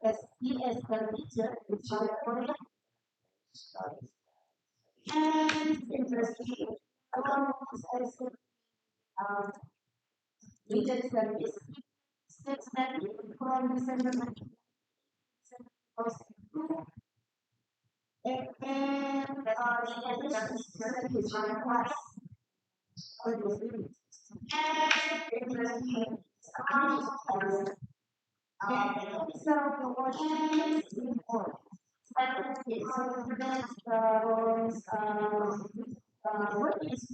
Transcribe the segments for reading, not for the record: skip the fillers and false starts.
as he is the teacher, which are Korean. And interesting, along with also region service, states that from December 2002, and the establishment service on class for the students. And interesting, account of so the watching is important. Okay, so the next work experience. Okay, so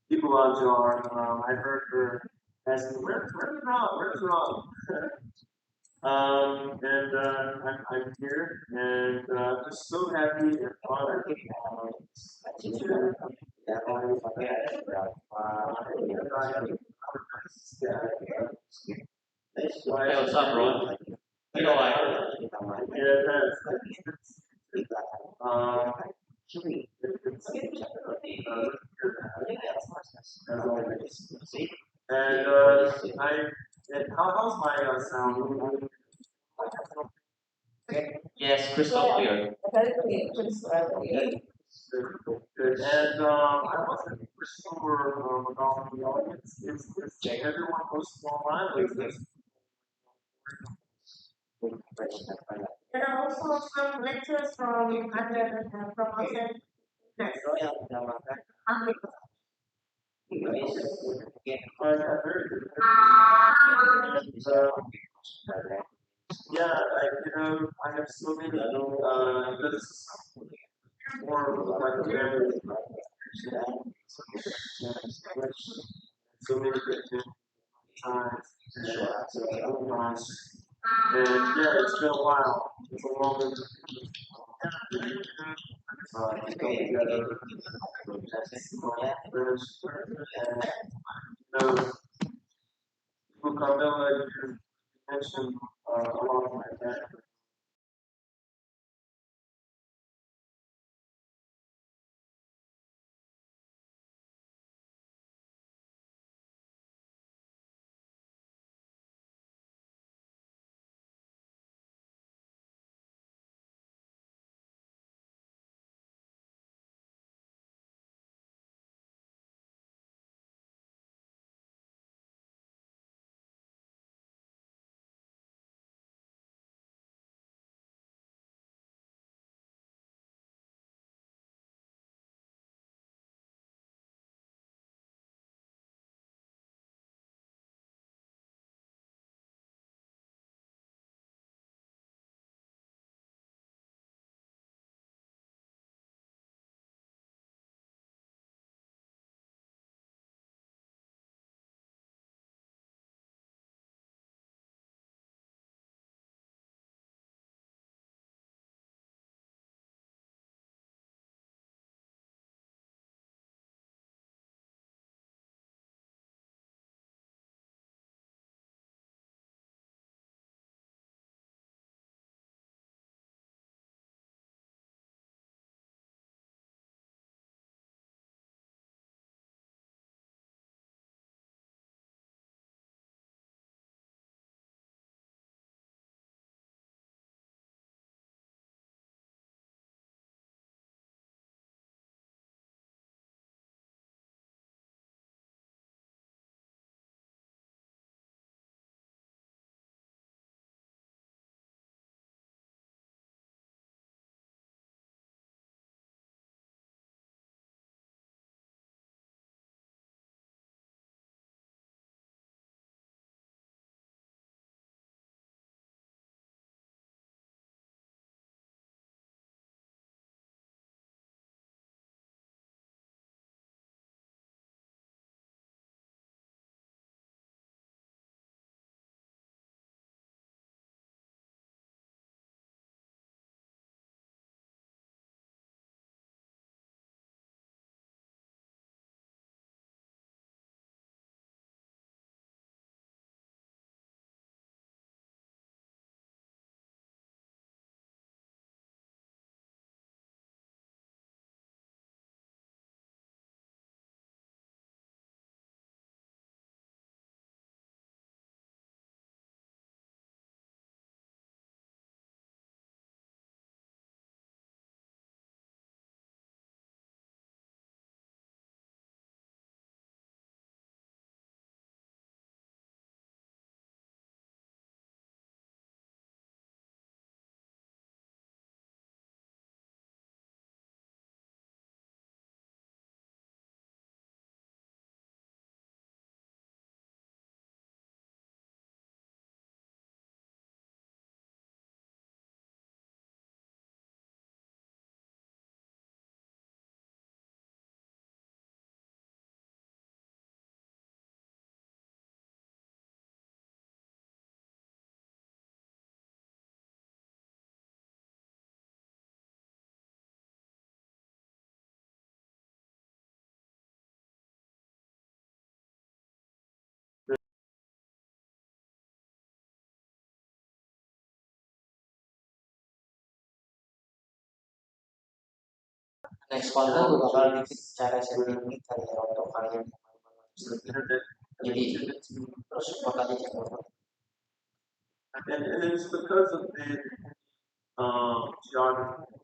people on Jar, I heard her asking, where's Ron? Where's Ron? I'm here, and I'm just so happy and honored. Hey, what's up, Ron? You know, how's my sound? Yes, crystal clear. Good. And I wasn't sure about the audience. Is everyone hosting online? Like this? There are also some lectures from other from outside. Yeah, I have so many this more like so many different times. And yeah, it's been a while. It's a long Karmila, you mentioned a lot of my dad. Next konten gue bakal bikin cara setting ini kali ya untuk kalian jadi terus bakal dicoba. And it's because of the geography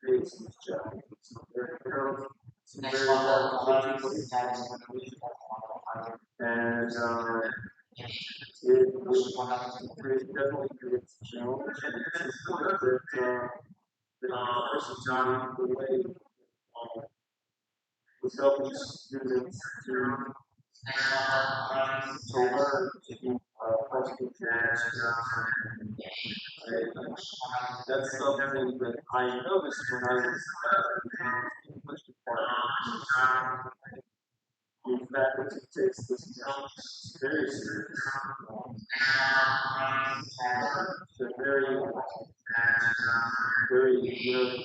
creates these geographies. So there are some Next very konten gue bakal hard bikin cara setting ini kali ya untuk kalian and terus bakal it definitely creates challenges that person the way was helping students to learn to be positive that's something that I noticed when I was in the English department. The faculty takes this very seriously. They're very,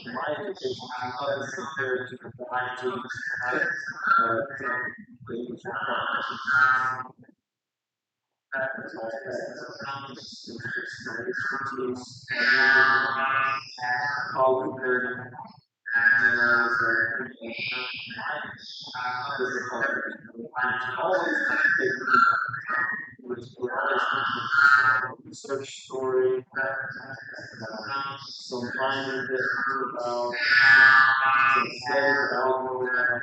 my education is not as compared to the faculty the English department. Expertise, colleague learning, research story, some finding that about some study that I know about.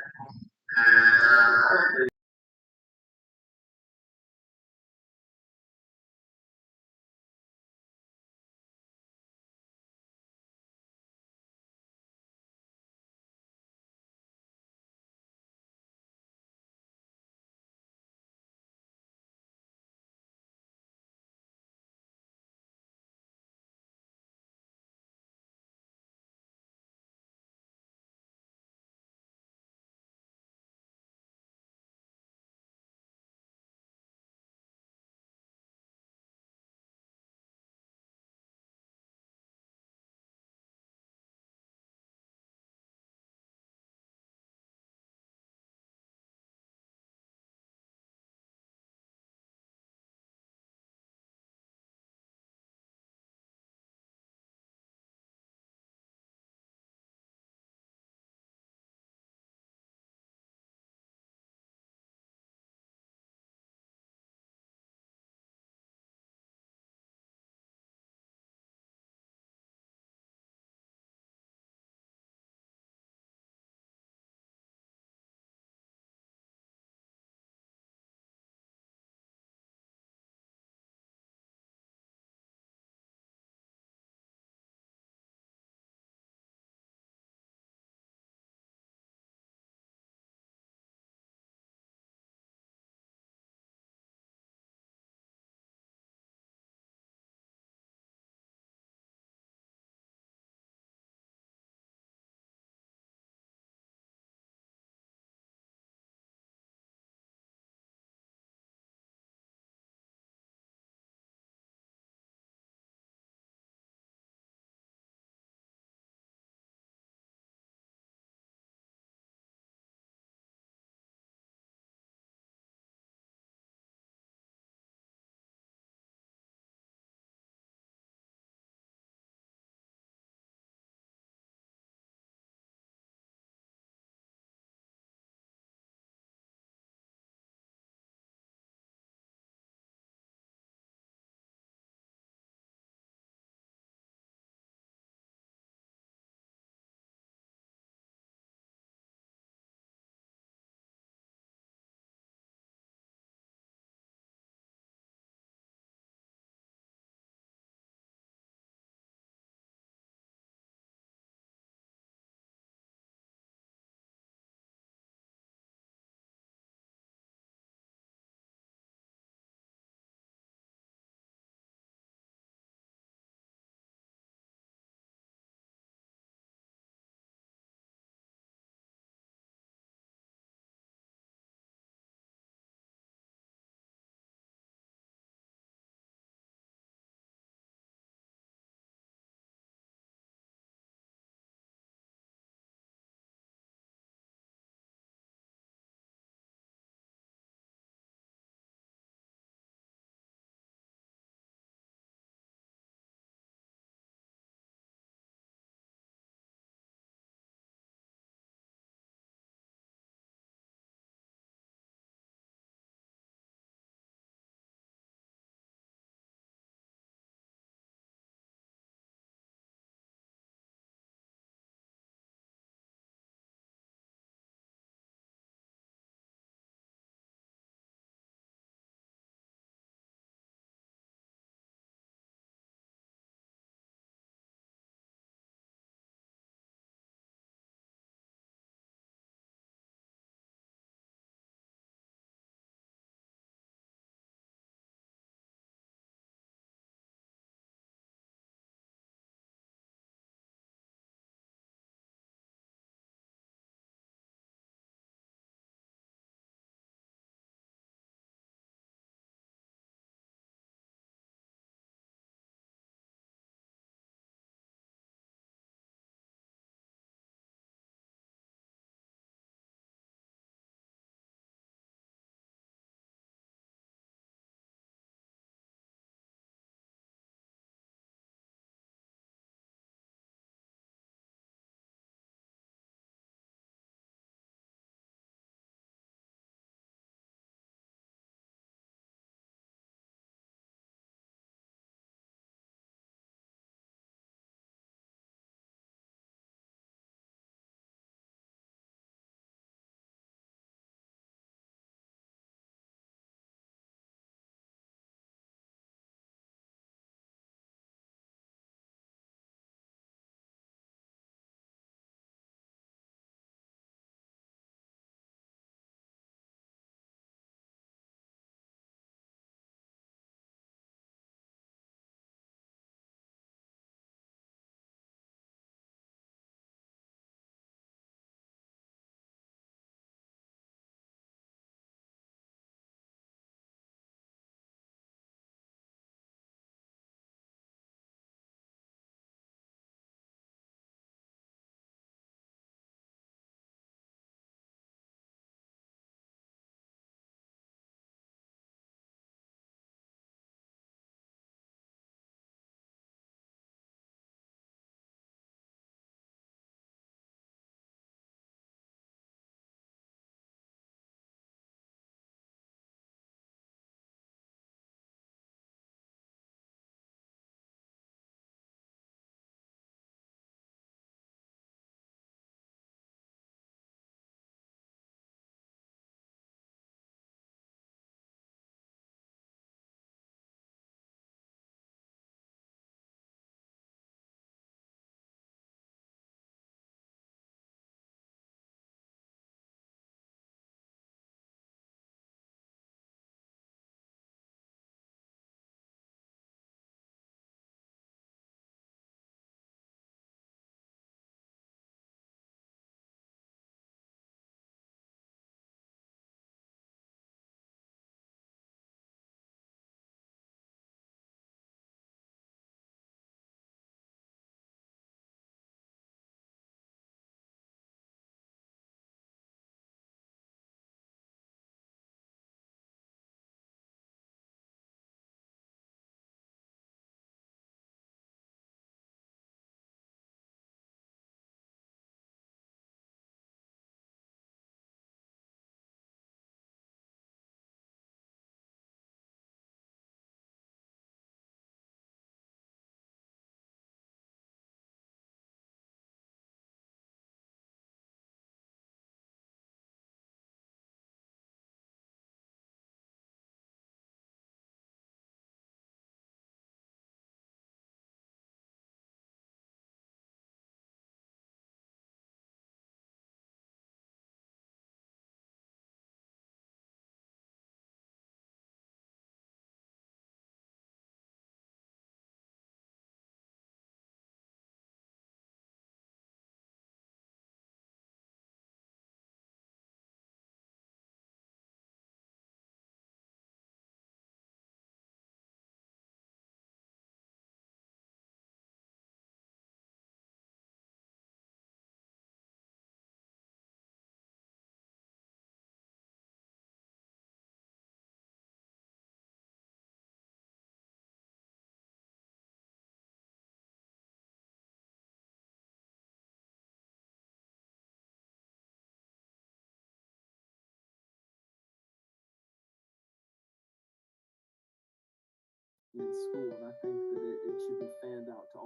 in school, and I think that it should be fanned out to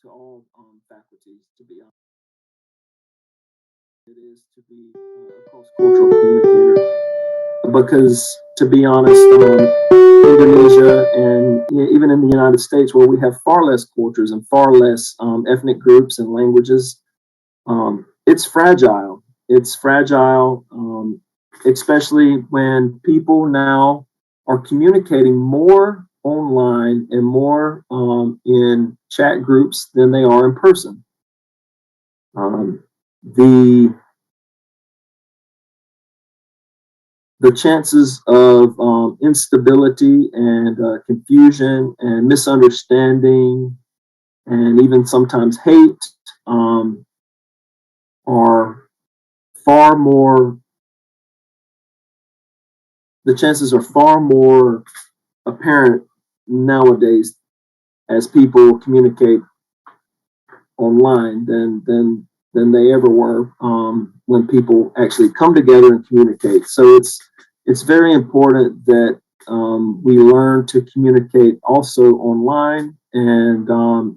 all faculties, to be honest. It is to be a cross-cultural communicator, because to be honest, Indonesia and even in the United States, where we have far less cultures and far less ethnic groups and languages, it's fragile. It's fragile, especially when people now are communicating more online and more in chat groups than they are in person. The chances of instability and confusion and misunderstanding and even sometimes hate are far more, the chances are far more apparent nowadays as people communicate online than they ever were when people actually come together and communicate. So it's very important that we learn to communicate also online and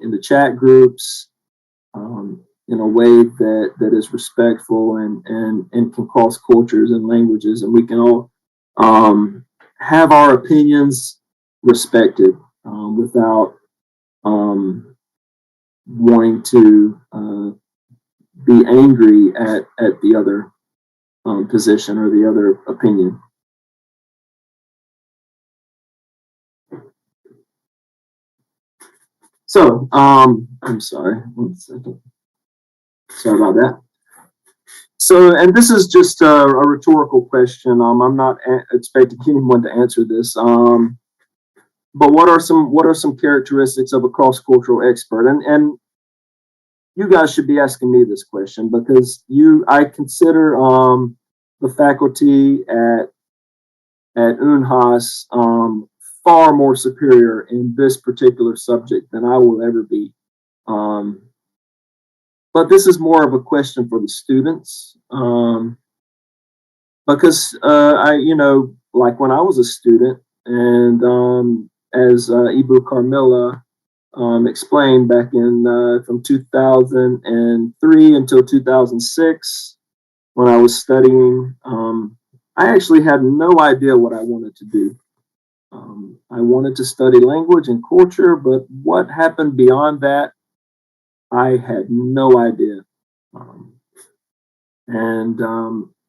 in the chat groups in a way that is respectful and can cross cultures and languages, and we can all have our opinions respected without wanting to be angry at the other position or the other opinion. So, I'm sorry, 1 second. Sorry about that. So, and this is just a rhetorical question. I'm not expecting anyone to answer this. But what are some characteristics of a cross-cultural expert? And you guys should be asking me this question, because I consider the faculty at Unhas far more superior in this particular subject than I will ever be. But this is more of a question for the students, because like when I was a student, and as Ibu Karmila explained back in from 2003 until 2006, when I was studying, I actually had no idea what I wanted to do. I wanted to study language and culture, but what happened beyond that, I had no idea.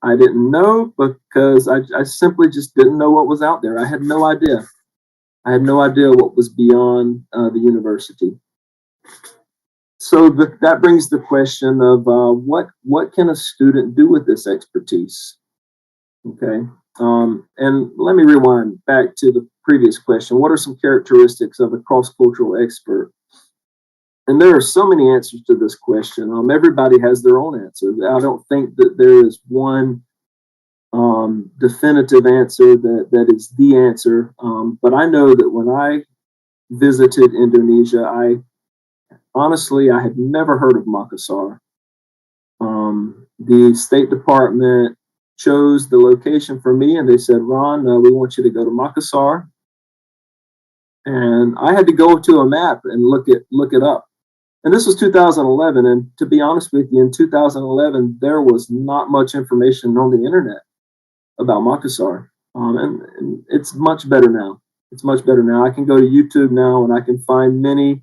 I didn't know because I simply just didn't know what was out there. I had no idea. I had no idea what was beyond the university. So that brings the question of what can a student do with this expertise? Okay, and let me rewind back to the previous question. What are some characteristics of a cross-cultural expert? And there are so many answers to this question. Everybody has their own answer. I don't think that there is one definitive answer that is the answer. But I know that when I visited Indonesia, I had never heard of Makassar. The State Department chose the location for me, and they said, "Ron, we want you to go to Makassar." And I had to go to a map and look it up. And this was 2011. And to be honest with you, in 2011, there was not much information on the internet about Makassar. And it's much better now. It's much better now. I can go to YouTube now and I can find many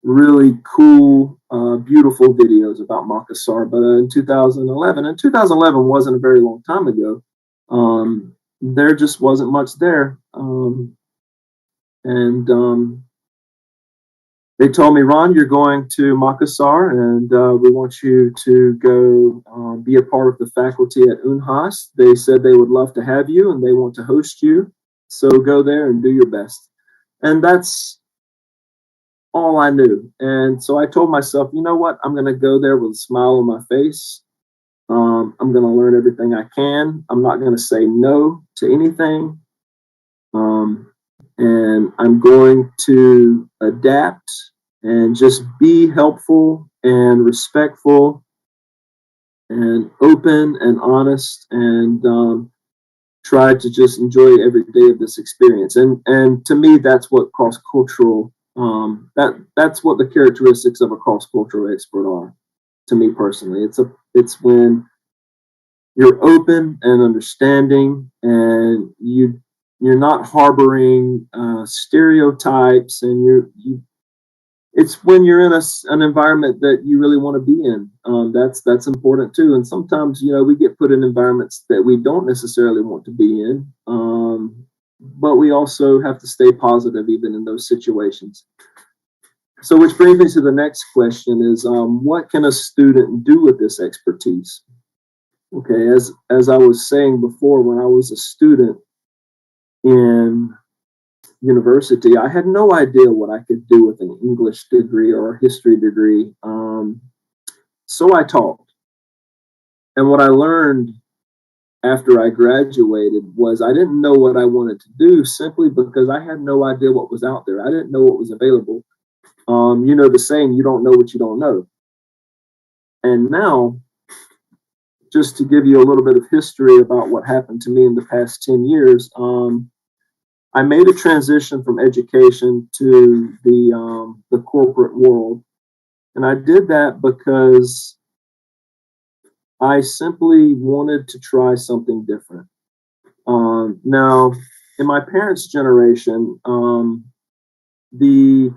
really cool, beautiful videos about Makassar. But in 2011, and 2011 wasn't a very long time ago, there just wasn't much there. They told me, "Ron, you're going to Makassar, and we want you to go be a part of the faculty at Unhas. They said they would love to have you, and they want to host you. So go there and do your best." And that's all I knew. And so I told myself, you know what? I'm going to go there with a smile on my face. I'm going to learn everything I can. I'm not going to say no to anything. And I'm going to adapt and just be helpful and respectful and open and honest. And try to just enjoy every day of this experience. And to me, that's what cross-cultural, that's what the characteristics of a cross-cultural expert are, to me personally. It's when you're open and understanding, and you're not harboring stereotypes, and it's when you're in an environment that you really want to be in. That's important too. And sometimes, we get put in environments that we don't necessarily want to be in, but we also have to stay positive even in those situations. So, which brings me to the next question: is what can a student do with this expertise? Okay, as I was saying before, when I was a student in university, I had no idea what I could do with an English degree or a history degree. So I taught. And what I learned after I graduated was I didn't know what I wanted to do, simply because I had no idea what was out there. I didn't know what was available. The saying, you don't know what you don't know. And now, just to give you a little bit of history about what happened to me in the past 10 years, I made a transition from education to the corporate world. And I did that because I simply wanted to try something different. Now, in my parents' generation, the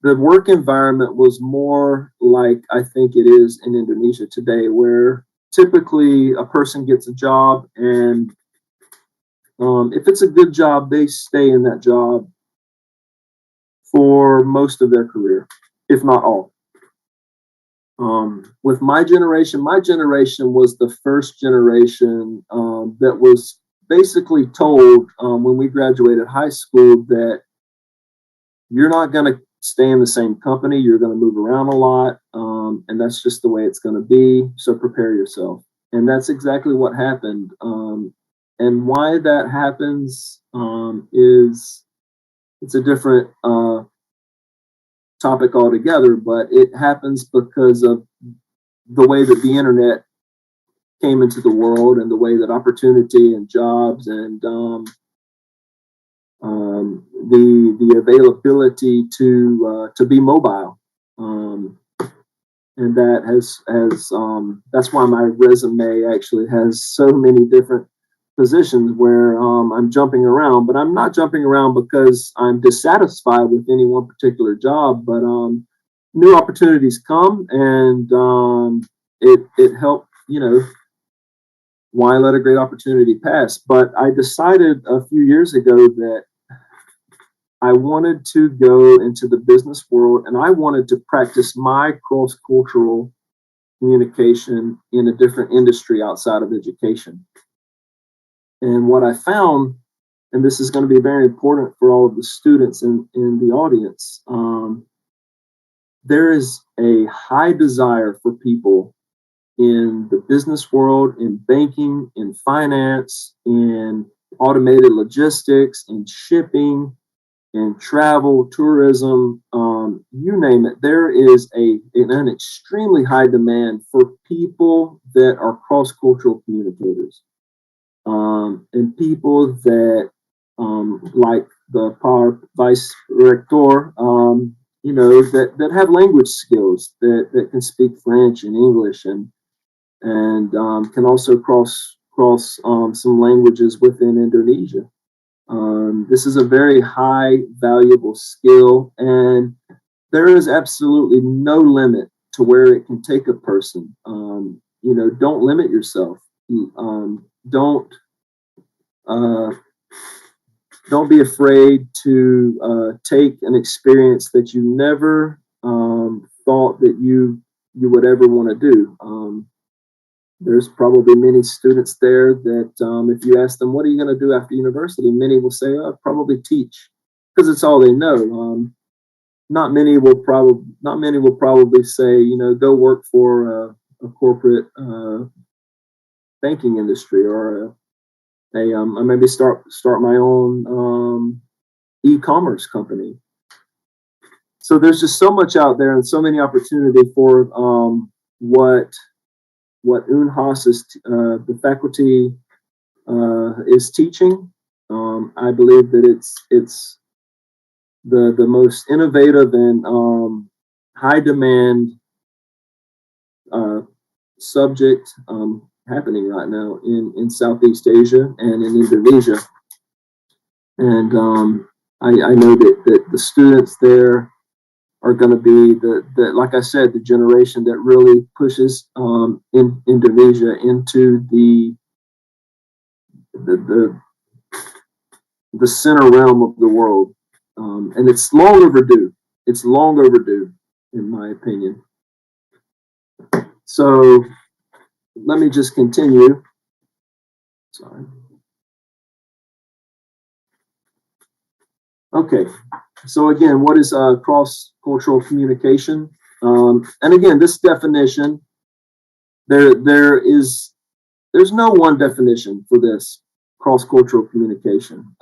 work environment was more like I think it is in Indonesia today, where typically a person gets a job, and if it's a good job, they stay in that job for most of their career, if not all. With my generation was the first generation that was basically told when we graduated high school that you're not going to stay in the same company, you're going to move around a lot, and that's just the way it's going to be, so prepare yourself. And that's exactly what happened. And why that happens is it's a different topic altogether, but it happens because of the way that the internet came into the world, and the way that opportunity and jobs and the availability to be mobile, and that has that's why my resume actually has so many different positions where I'm jumping around, but I'm not jumping around because I'm dissatisfied with any one particular job, but new opportunities come, and it helped, why let a great opportunity pass? But I decided a few years ago that I wanted to go into the business world, and I wanted to practice my cross-cultural communication in a different industry outside of education. And what I found, and this is going to be very important for all of the students in the audience, there is a high desire for people in the business world, in banking, in finance, in automated logistics, in shipping, in travel, tourism, you name it. There is an extremely high demand for people that are cross-cultural communicators, and people that, like the Power Vice Rector, that have language skills, that can speak French and English, and can also cross some languages within Indonesia. This is a very high valuable skill, and there is absolutely no limit to where it can take a person. Don't limit yourself. Don't be afraid to take an experience that you never thought that you would ever want to do. There's probably many students there that if you ask them, what are you going to do after university? Many will say, probably teach, because it's all they know. Not many will probably say, go work for a corporate banking industry, or I maybe start my own e-commerce company. So there's just so much out there, and so many opportunity for what Unhas is, the faculty is teaching. I believe that it's the most innovative and high demand subject happening right now in Southeast Asia and in Indonesia. And I know that the students there are going to be like I said, the generation that really pushes in Indonesia into the center realm of the world. And it's long overdue. It's long overdue, in my opinion. So let me just continue. Sorry. Okay. So again, what is cross-cultural communication? And again, this definition, there's no one definition for this cross-cultural communication.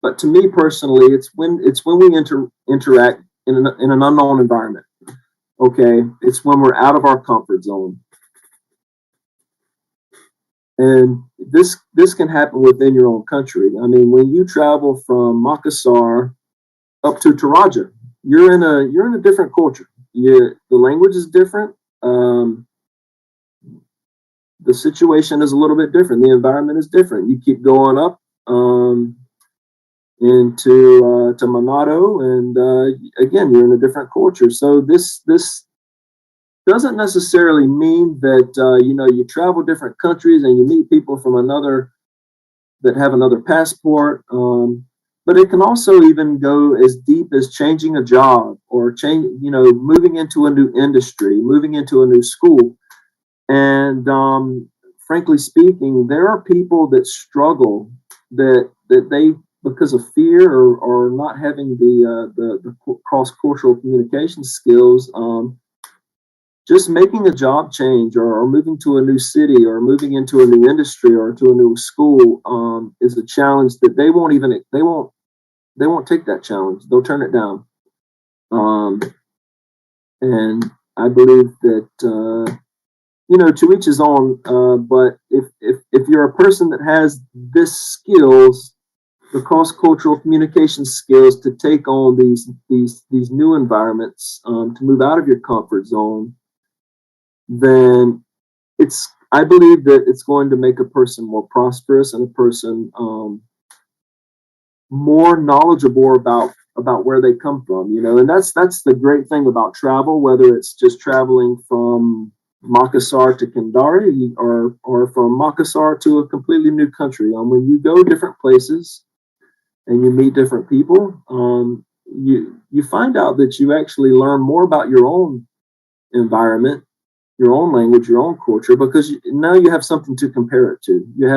But to me personally, it's when we interact in an unknown environment. Okay, it's when we're out of our comfort zone. And this can happen within your own country. I mean, when you travel from Makassar up to Toraja, you're in a different culture. The language is different. The situation is a little bit different. The environment is different. You keep going up into to Manado, and again, you're in a different culture. So this doesn't necessarily mean that you travel different countries and you meet people from that have another passport, but it can also even go as deep as changing a job or moving into a new industry, moving into a new school. And frankly speaking, there are people that struggle that they, because of fear or not having the cross-cultural communication skills, just making a job change or moving to a new city or moving into a new industry or to a new school is a challenge that they won't take that challenge. They'll turn it down. And I believe that to each his own. But if you're a person that has this skills, the cross-cultural communication skills to take on these new environments, to move out of your comfort zone, then I believe that it's going to make a person more prosperous and a person more knowledgeable about where they come from, and that's the great thing about travel, whether it's just traveling from Makassar to Kendari or from Makassar to a completely new country. When you go different places and you meet different people, you find out that you actually learn more about your own environment, your own language, your own culture, because now you have something to compare it to. You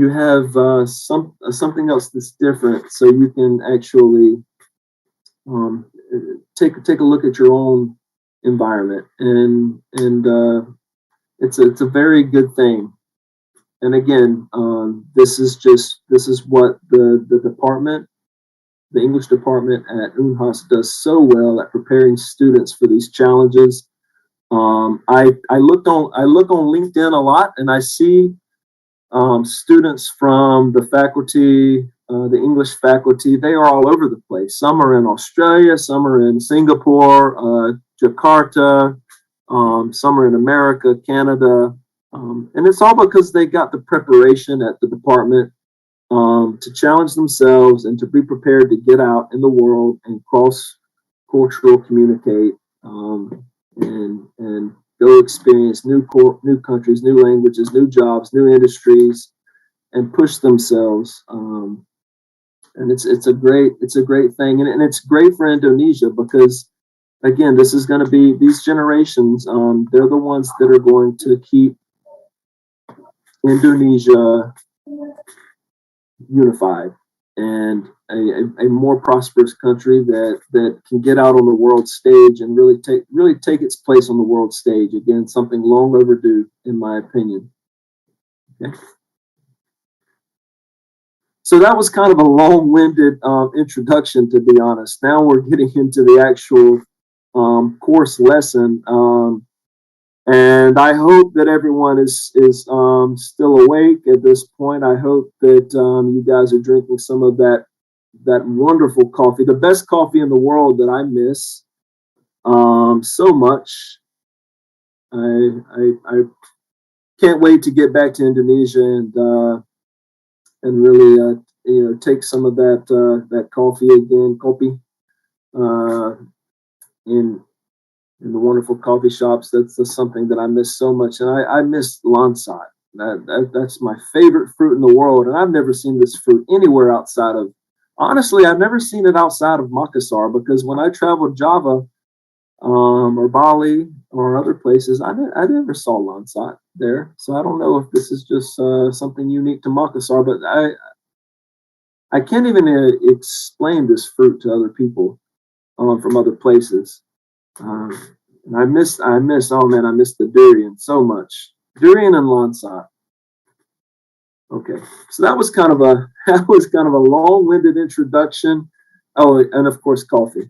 have something else that's different, so you can actually take a look at your own environment, and it's a very good thing. And again, this is what the department, the English department at Unhas, does so well at preparing students for these challenges. I look on LinkedIn a lot, and I see students from the faculty, the English faculty. They are all over the place. Some are in Australia, some are in Singapore, Jakarta, some are in America, Canada, and it's all because they got the preparation at the department to challenge themselves and to be prepared to get out in the world and cross-cultural communicate, and go experience new countries, new languages, new jobs, new industries, and push themselves. And it's a great thing, and it's great for Indonesia because, again, this is going to be these generations. They're the ones that are going to keep Indonesia unified and a more prosperous country that can get out on the world stage and really take its place on the world stage. Again, something long overdue, in my opinion. Okay. So that was kind of a long-winded introduction, to be honest. Now we're getting into the actual course lesson. And I hope that everyone is still awake at this point. I hope that you guys are drinking some of that wonderful coffee, the best coffee in the world that I miss so much. I can't wait to get back to Indonesia and really take some of that coffee again, kopi, in the wonderful coffee shops. That's something that I miss so much, and I miss lansat. That's my favorite fruit in the world, and I've never seen this fruit anywhere outside of. Honestly, I've never seen it outside of Makassar, because when I traveled Java or Bali or other places, I never saw lansat there. So I don't know if this is just something unique to Makassar, but I can't even explain this fruit to other people from other places. And I miss. Oh man, I miss the durian so much. Durian and lansat. Okay, so that was kind of a long-winded introduction. Oh, and of course coffee.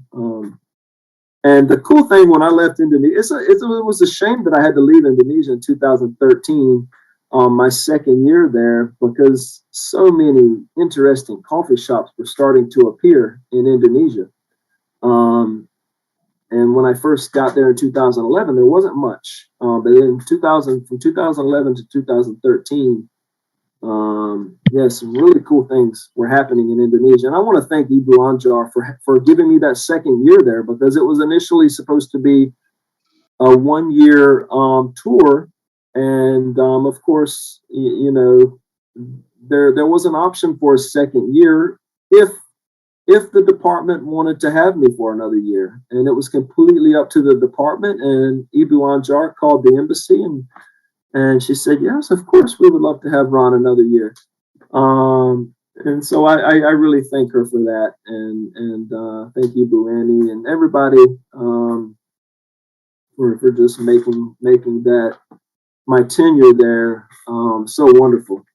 And the cool thing when I left Indonesia, it was a shame that I had to leave Indonesia in 2013, my second year there, because so many interesting coffee shops were starting to appear in Indonesia. And when I first got there in 2011, there wasn't much. But in from 2011 to 2013, some really cool things were happening in Indonesia. And I want to thank Ibu Anjar for giving me that second year there, because it was initially supposed to be a 1 year tour. And of course, there was an option for a second year if the department wanted to have me for another year. And it was completely up to the department. And Ibu Anjar called the embassy, and she said, yes, of course, we would love to have Ron another year. And so I really thank her for that. And thank you, Buani, and everybody for just making that my tenure there so wonderful.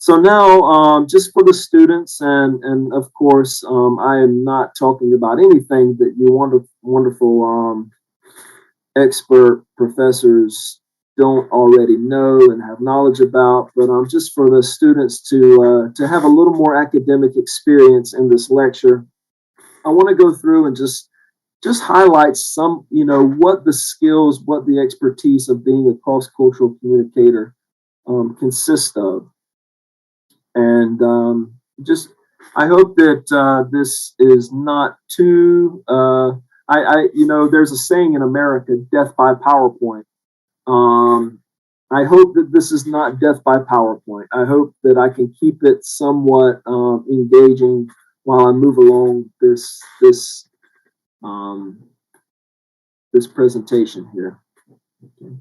So now, just for the students, and of course, I am not talking about anything that you wonderful expert professors don't already know and have knowledge about, but just for the students to have a little more academic experience in this lecture, I want to go through and just highlight some, what the skills, what the expertise of being a cross-cultural communicator consists of. And I hope that this is not too, there's a saying in America, death by PowerPoint. I hope that this is not death by PowerPoint. I hope that I can keep it somewhat engaging while I move along this presentation here. Okay.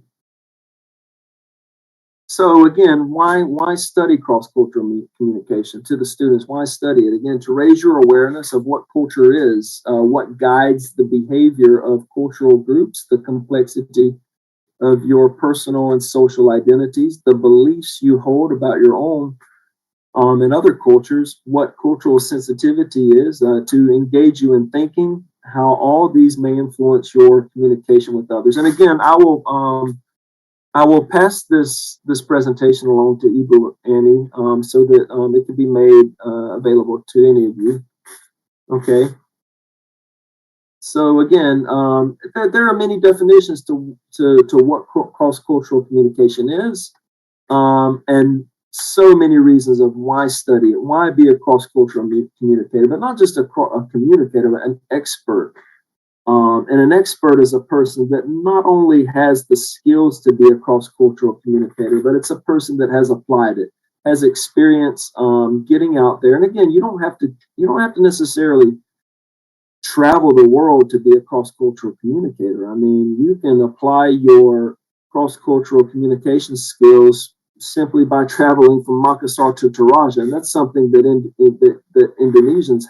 So again, why study cross-cultural communication? To the students, why study it? Again, to raise your awareness of what culture is, what guides the behavior of cultural groups, the complexity of your personal and social identities, the beliefs you hold about your own and other cultures, what cultural sensitivity is, to engage you in thinking, how all these may influence your communication with others. And again, I will pass this presentation along to Ibu Annie so that it can be made available to any of you. Okay. So again, there are many definitions to what cross-cultural communication is, and so many reasons of why study it, why be a cross-cultural communicator, but not just a communicator, but an expert. And an expert is a person that not only has the skills to be a cross-cultural communicator, but it's a person that has applied it, has experience getting out there. And again, you don't have to necessarily travel the world to be a cross-cultural communicator. I mean, you can apply your cross-cultural communication skills simply by traveling from Makassar to Toraja, and that's something that that Indonesians,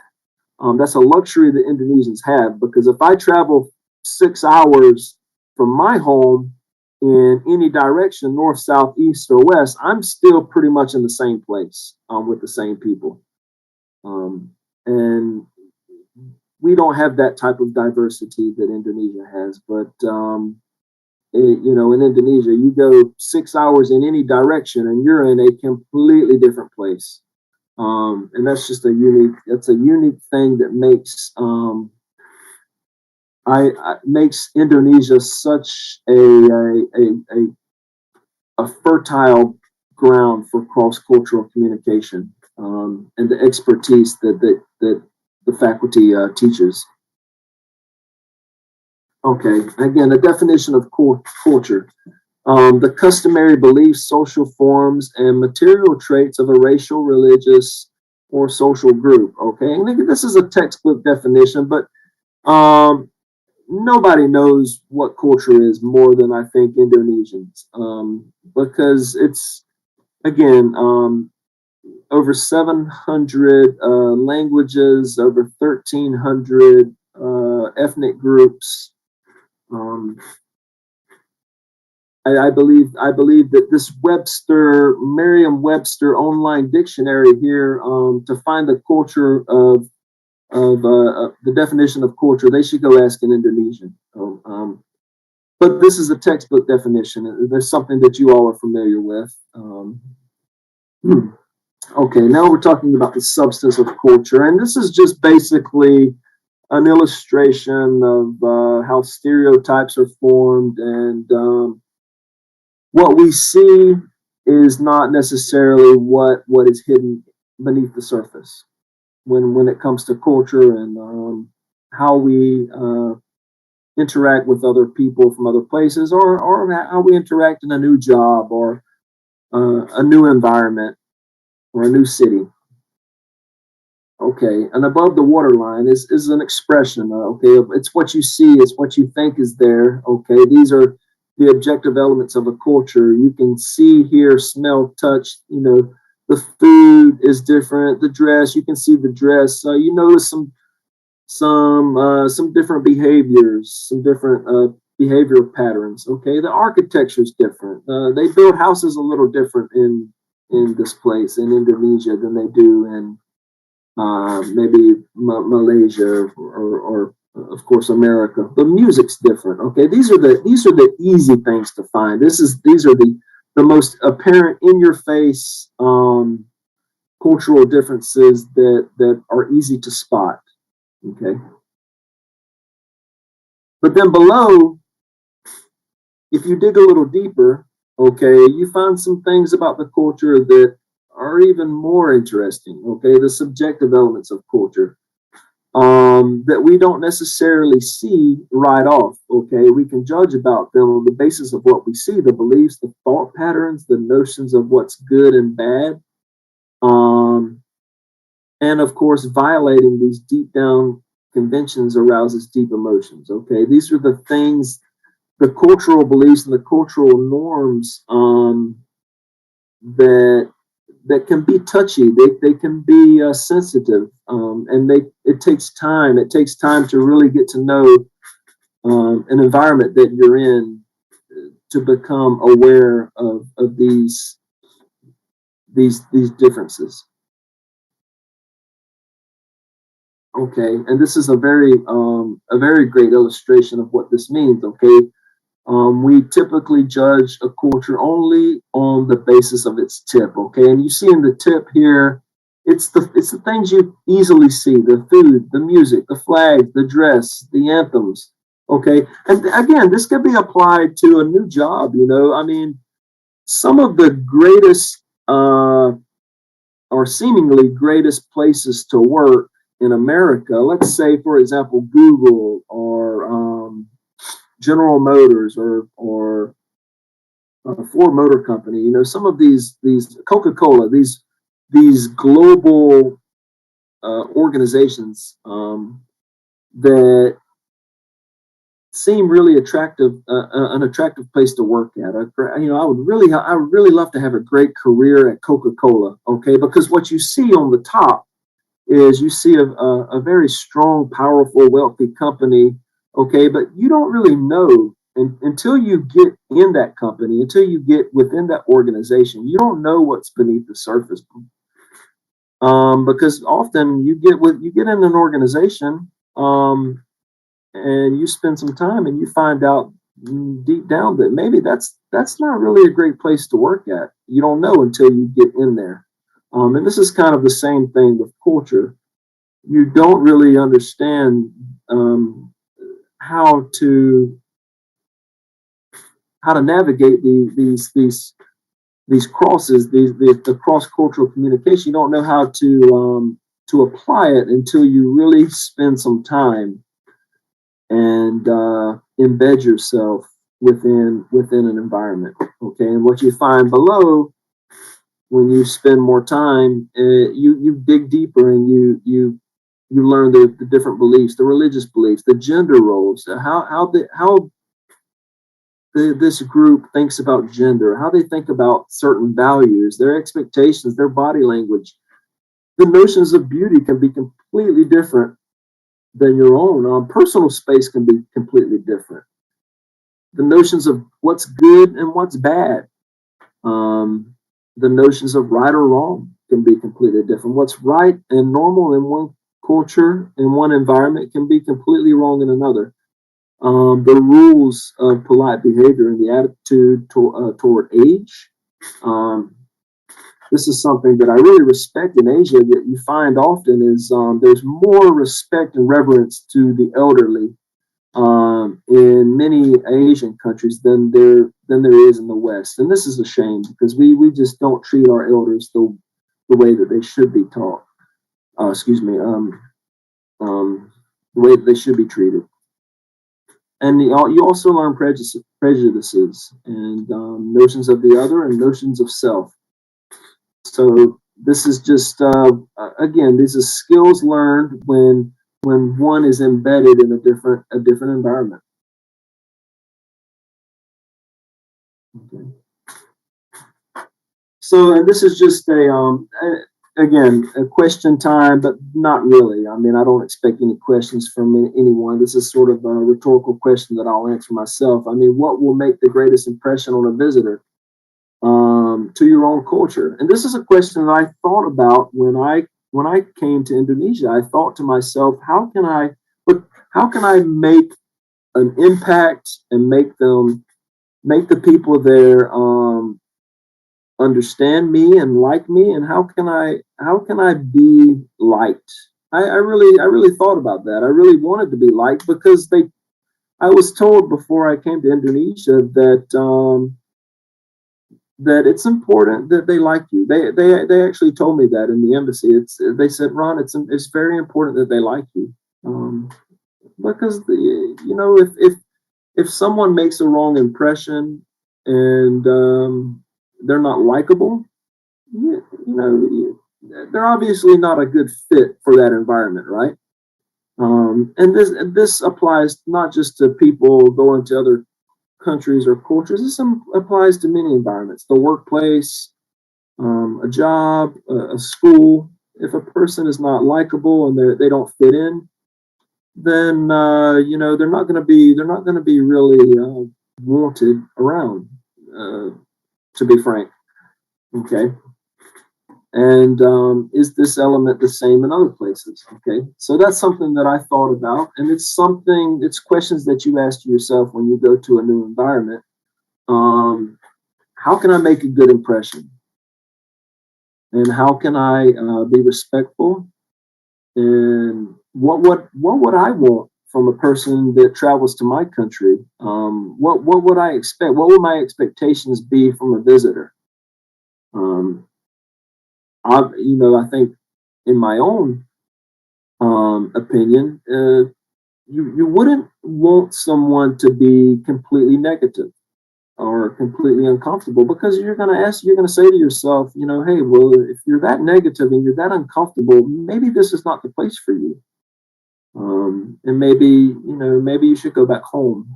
that's a luxury that Indonesians have, because if I travel 6 hours from my home in any direction, north, south, east, or west, I'm still pretty much in the same place with the same people. And we don't have that type of diversity that Indonesia has, but you know, in Indonesia, you go 6 hours in any direction and you're in a completely different place. And that's just a unique thing that makes makes Indonesia such a fertile ground for cross-cultural communication, and the expertise that the faculty teaches. Okay, again, the definition of culture. The customary beliefs, social forms, and material traits of a racial, religious, or social group. Okay, and this is a textbook definition, but nobody knows what culture is more than I think Indonesians, because it's, again, over 700 languages, over 1,300 ethnic groups. I believe that this Merriam-Webster online dictionary here, to find the culture of the definition of culture, they should go ask an Indonesian. But this is a textbook definition. There's something that you all are familiar with. Okay, now we're talking about the substance of culture, and this is just basically an illustration of how stereotypes are formed, and what we see is not necessarily what is hidden beneath the surface when it comes to culture and how we interact with other people from other places, or how we interact in a new job, or a new environment, or a new city. Okay, and above the waterline is an expression. Okay, it's what you see, it's what you think is there. Okay, these are the objective elements of a culture. You can see, hear, smell, touch. You know, the food is different. The dress, you can see the dress. You notice some different behaviors, some different behavioral patterns. Okay, the architecture is different. They build houses a little different in this place in Indonesia than they do in maybe Malaysia, or of course America. The music's different. Okay, these are the easy things to find. These are the most apparent, in your face cultural differences that are easy to spot. Okay, but then below, if you dig a little deeper, okay, you find some things about the culture that are even more interesting. Okay, the subjective elements of culture, that we don't necessarily see right off. Okay, we can judge about them on the basis of what we see, the beliefs, the thought patterns, the notions of what's good and bad, and of course, violating these deep down conventions arouses deep emotions. Okay, these are the things, the cultural beliefs and the cultural norms, that can be touchy. They can be sensitive, and it takes time. It takes time to really get to know an environment that you're in, to become aware of these differences. Okay, and this is a very great illustration of what this means. Okay, we typically judge a culture only on the basis of its tip. Okay, and you see in the tip here, it's the things you easily see: the food, the music, the flag, the dress, the anthems. Okay, and again, this can be applied to a new job. You know, I mean, some of the greatest or seemingly greatest places to work in America, let's say, for example, Google, or General Motors, or Ford Motor Company. You know, some of these Coca-Cola, these global organizations that seem really attractive, an attractive place to work at. You know, I would really love to have a great career at Coca-Cola. Okay, because what you see on the top is you see a very strong, powerful, wealthy company. Okay, but you don't really know until you get in that company, until you get within that organization. You don't know what's beneath the surface, because often you get in an organization, and you spend some time and you find out deep down that maybe that's not really a great place to work at. You don't know until you get in there. And this is kind of the same thing with culture. You don't really understand how to navigate these crosses, the cross cultural communication. You don't know how to apply it until you really spend some time and embed yourself within an environment. Okay, and what you find below when you spend more time, you dig deeper and you learn the different beliefs, the religious beliefs, the gender roles, how this group thinks about gender, how they think about certain values, their expectations, their body language. The notions of beauty can be completely different than your own. Personal space can be completely different. The notions of what's good and what's bad, the notions of right or wrong can be completely different. What's right and normal in one culture, in one environment, can be completely wrong in another. The rules of polite behavior and the attitude toward age. This is something that I really respect in Asia that you find often is there's more respect and reverence to the elderly in many Asian countries than there is in the West, and this is a shame because we just don't treat our elders the way that they should be taught. The way that they should be treated, and you also learn prejudices and notions of the other and notions of self. So this is just again, these are skills learned when one is embedded in a different environment. Okay. So, and this is just again, a question time, but not really. I mean, I don't expect any questions from anyone. This is sort of a rhetorical question that I'll answer myself. I mean, what will make the greatest impression on a visitor to your own culture? And this is a question that I thought about when I came to Indonesia. I thought to myself, how can I make an impact and make the people there understand me and like me, and how can I be liked? I really thought about that. I really wanted to be liked because I was told before I came to Indonesia that it's important that they like you. They actually told me that in the embassy. They said, Ron, it's very important that they like you, because if someone makes a wrong impression and they're not likable, they're obviously not a good fit for that environment, right? And this applies not just to people going to other countries or cultures. This applies to many environments: the workplace, a job, a school. If a person is not likable and they don't fit in, then they're not going to be really wanted around. To be frank, okay. And is this element the same in other places? Okay, so that's something that I thought about, and it's questions that you ask yourself when you go to a new environment. How can I make a good impression? And how can I be respectful? And what would I want from a person that travels to my country? What would I expect? What would my expectations be from a visitor? I think in my own opinion, you wouldn't want someone to be completely negative or completely uncomfortable, because you're going to say to yourself, hey, well, if you're that negative and you're that uncomfortable, maybe this is not the place for you. And maybe you should go back home.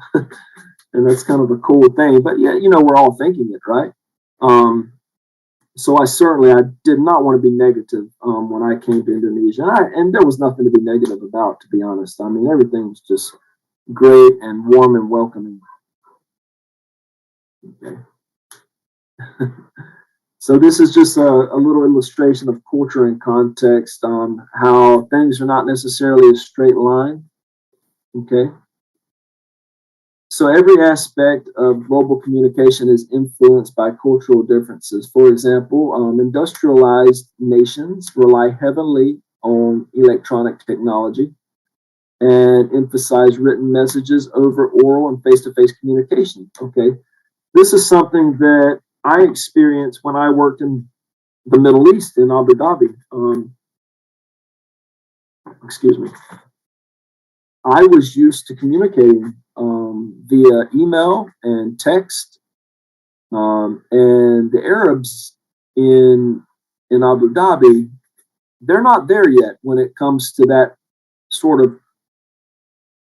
And that's kind of a cool thing. But yeah, we're all thinking it, right? So I did not want to be negative when I came to Indonesia, and there was nothing to be negative about, to be honest. I mean, everything was just great and warm and welcoming. Okay. So this is just a little illustration of culture and context, how things are not necessarily a straight line. Okay. So every aspect of global communication is influenced by cultural differences. For example, industrialized nations rely heavily on electronic technology and emphasize written messages over oral and face-to-face communication. Okay, this is something that I experienced when I worked in the Middle East in Abu Dhabi. Excuse me. I was used to communicating via email and text, and the Arabs in Abu Dhabi, they're not there yet when it comes to that sort of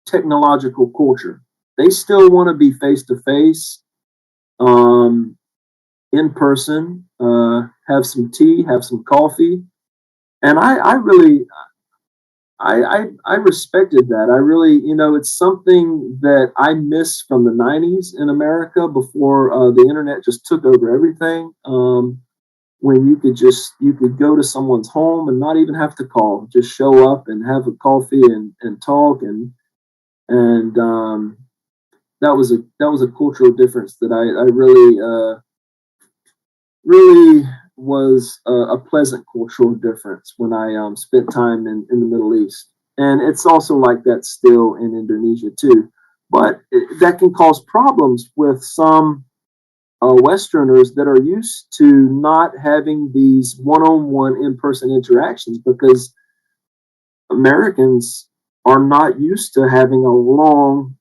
technological culture. They still want to be face to face, in person, have some tea, have some coffee, and I really I respected that. I really, it's something that I miss from the 90s in America before the internet just took over everything. When you could go to someone's home and not even have to call, just show up and have a coffee and talk, and that was a cultural difference that I really was a pleasant cultural difference when I spent time in the Middle East. And it's also like that still in Indonesia too. But that can cause problems with some Westerners that are used to not having these one-on-one in-person interactions, because Americans are not used to having a long,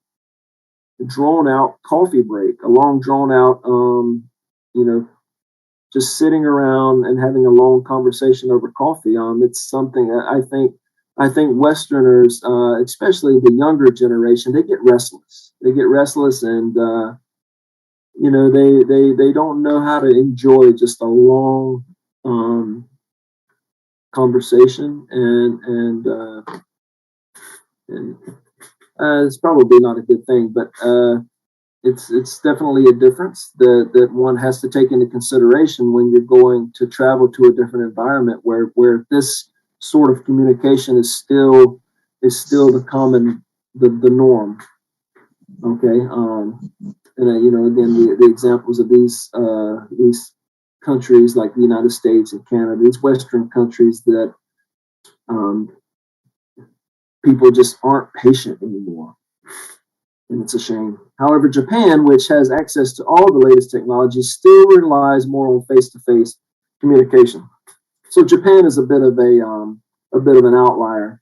drawn-out coffee break, a long, drawn-out, just sitting around and having a long conversation over coffee. It's something I think Westerners, especially the younger generation, they get restless. They get restless, and they don't know how to enjoy just a long conversation, and it's probably not a good thing, but it's definitely a difference that one has to take into consideration when you're going to travel to a different environment where this sort of communication is still the norm. Okay, and again, the examples of these countries like the United States and Canada, these Western countries that people just aren't patient anymore. And it's a shame. However, Japan, which has access to all the latest technology, still relies more on face-to-face communication. So Japan is a bit of an outlier.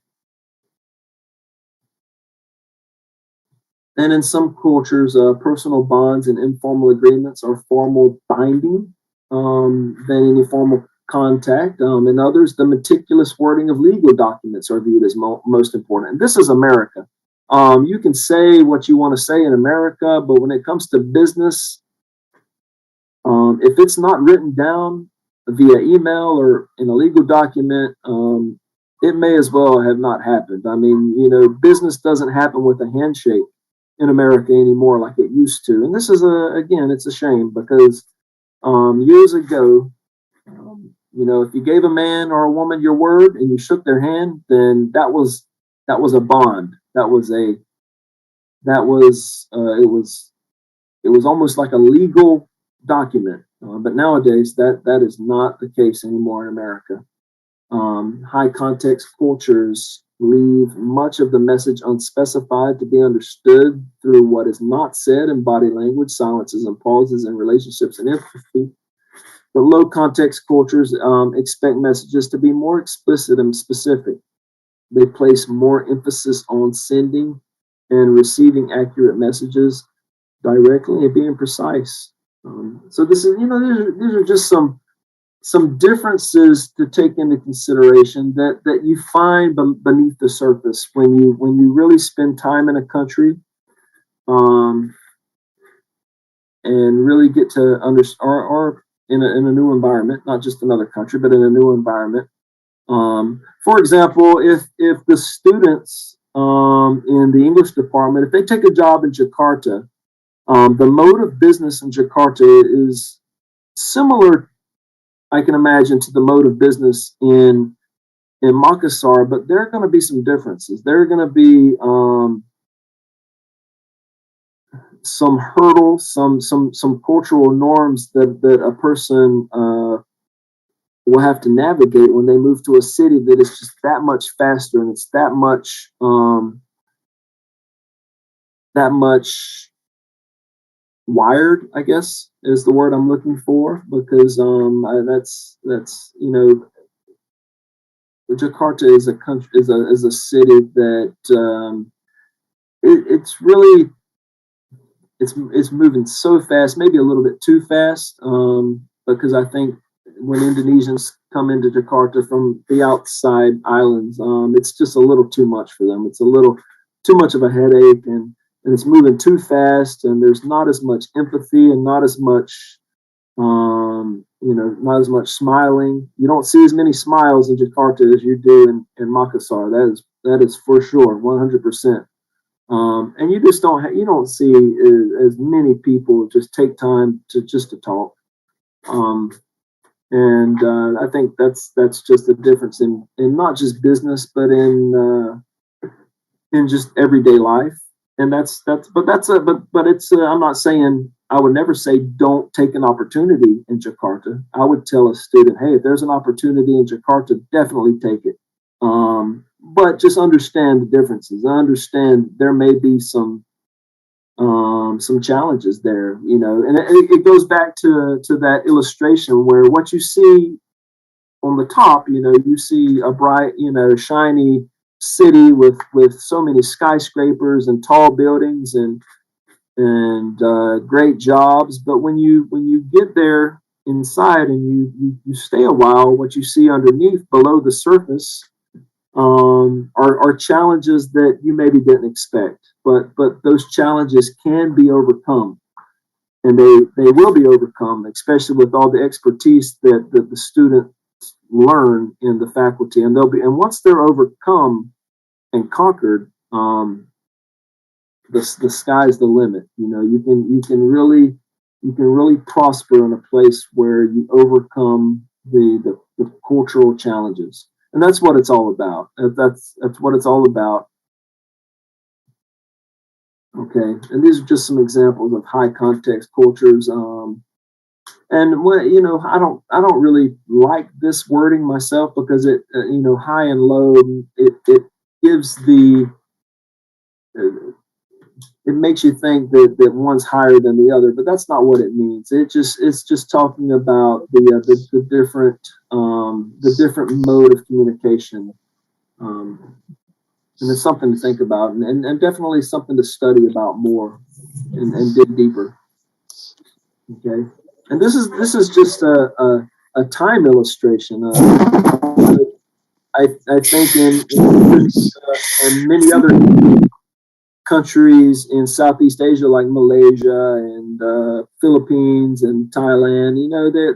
And in some cultures, personal bonds and informal agreements are far more binding than any formal contact. In others, the meticulous wording of legal documents are viewed as most important. And this is America. You can say what you want to say in America, but when it comes to business, if it's not written down via email or in a legal document, it may as well have not happened. I mean, business doesn't happen with a handshake in America anymore like it used to. And this is again, it's a shame, because years ago, if you gave a man or a woman your word and you shook their hand, then that was a bond. It was almost like a legal document. But nowadays, that is not the case anymore in America. High context cultures leave much of the message unspecified to be understood through what is not said in body language, silences and pauses in relationships and empathy. But low context cultures expect messages to be more explicit and specific. They place more emphasis on sending and receiving accurate messages directly and being precise. So this is, these are just some differences to take into consideration that you find beneath the surface when you really spend time in a country, and really get to understand, or in a new environment, not just another country, but in a new environment. For example, if the students in the English department, if they take a job in Jakarta, the mode of business in Jakarta is similar, I can imagine, to the mode of business in Makassar, but there are going to be some differences. There are going to be some hurdles, some cultural norms that a person will have to navigate when they move to a city that is just that much faster, and it's that much wired, I guess is the word I'm looking for, because that's Jakarta is a country, is a city that it's really it's moving so fast, maybe a little bit too fast, because I think when Indonesians come into Jakarta from the outside islands, it's just a little too much for them. It's a little too much of a headache, and it's moving too fast, and there's not as much empathy and not as much not as much smiling. You don't see as many smiles in Jakarta as you do in Makassar. That is for sure, 100%. And you just don't see as many people just take time to talk. And I think that's just a difference in not just business, but in just everyday life. And I'm not saying, I would never say don't take an opportunity in Jakarta. I would tell a student, hey, if there's an opportunity in Jakarta, definitely take it. But just understand the differences. I understand there may be some challenges there, and it goes back to that illustration where what you see on the top, you see a bright, shiny city with so many skyscrapers and tall buildings and great jobs. But when you get there inside and you stay a while, what you see underneath, below the surface, are challenges that you maybe didn't expect. But those challenges can be overcome, and they will be overcome, especially with all the expertise that the students learn in the faculty. And once they're overcome and conquered, the sky's the limit. You can really prosper in a place where you overcome the cultural challenges, and that's what it's all about. That's what it's all about. Okay, and these are just some examples of high context cultures. And what I don't really like this wording myself, because it high and low, it gives it makes you think that one's higher than the other, but that's not what it means. It's just talking about the different mode of communication. And it's something to think about, and definitely something to study about more and dig deeper. Okay, and this is just a time illustration. I think in many other countries in Southeast Asia, like Malaysia and Philippines and Thailand,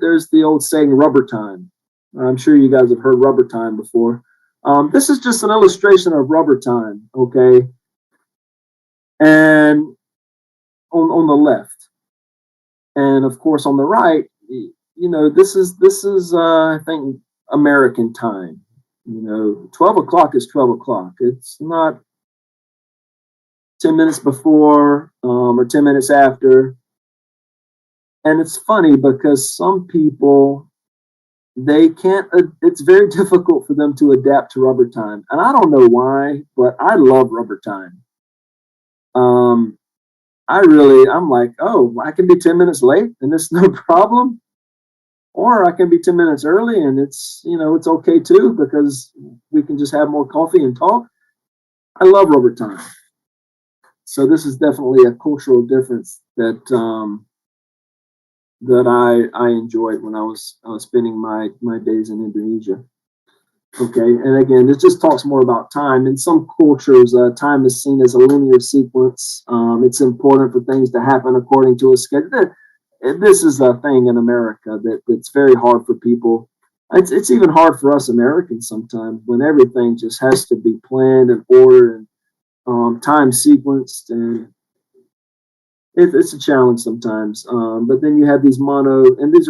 there's the old saying, rubber time. I'm sure you guys have heard rubber time before. This is just an illustration of rubber time, okay? And on the left, and of course on the right, this is I think American time. 12 o'clock is 12 o'clock. It's not 10 minutes before or 10 minutes after. And it's funny because some people, they can't, it's very difficult for them to adapt to rubber time. And I don't know why, but I love rubber time. I'm like, oh, I can be 10 minutes late and it's no problem. Or I can be 10 minutes early and it's okay too, because we can just have more coffee and talk. I love rubber time. So this is definitely a cultural difference that I enjoyed when I was spending my days in Indonesia. Okay, and again, it just talks more about time. In some cultures, time is seen as a linear sequence. It's important for things to happen according to a schedule. This is a thing in America that's very hard for people. It's even hard for us Americans sometimes, when everything just has to be planned and ordered and time sequenced, and it's a challenge sometimes. But then you have these and these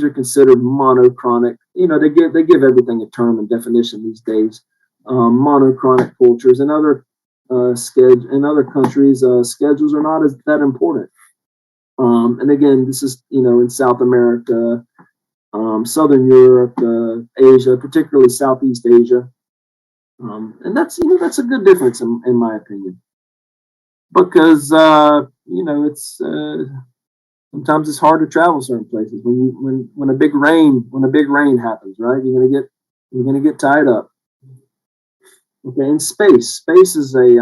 are considered monochronic. They give everything a term and definition these days. Monochronic cultures, and other schedule in other countries, schedules are not as that important. And again, this is in South America, Southern Europe, Asia, particularly Southeast Asia, and that's a good difference in my opinion, because it's sometimes it's hard to travel certain places when a big rain happens, right? You're gonna get tied up. Okay, in space is a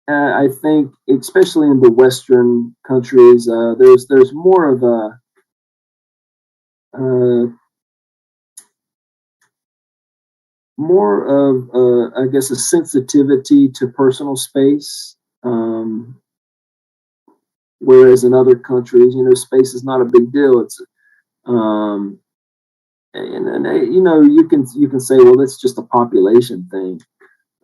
I think, especially in the Western countries, there's more of a I guess, a sensitivity to personal space, whereas in other countries, space is not a big deal. It's and you can say, well, it's just a population thing.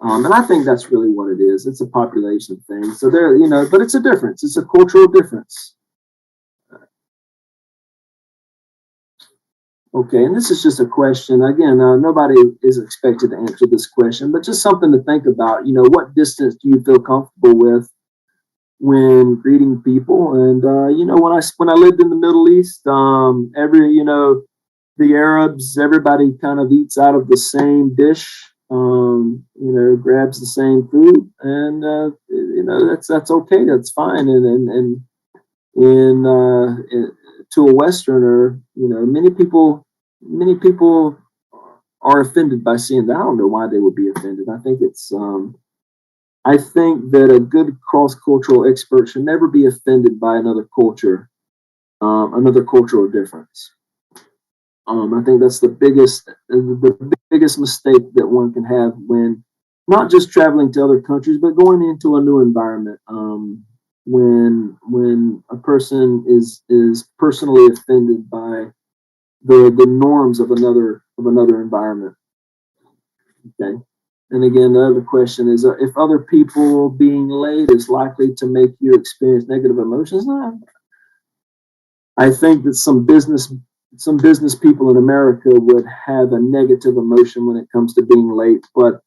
And I think that's really what it is. It's a population thing. So but it's a difference. It's a cultural difference. Okay, and this is just a question. Again, nobody is expected to answer this question, but just something to think about. What distance do you feel comfortable with when greeting people? And when I lived in the Middle East, the Arabs, everybody kind of eats out of the same dish. Grabs the same food, and that's okay. That's fine. And to a Westerner, many people are offended by seeing that. I don't know why they would be offended. I think that a good cross-cultural expert should never be offended by another culture, another cultural difference. I think that's the biggest mistake that one can have when not just traveling to other countries, but going into a new environment. When a person is personally offended by the norms of another environment. Okay. And again, the other question is, if other people being late is likely to make you experience negative emotions. I think that some business people in America would have a negative emotion when it comes to being late, but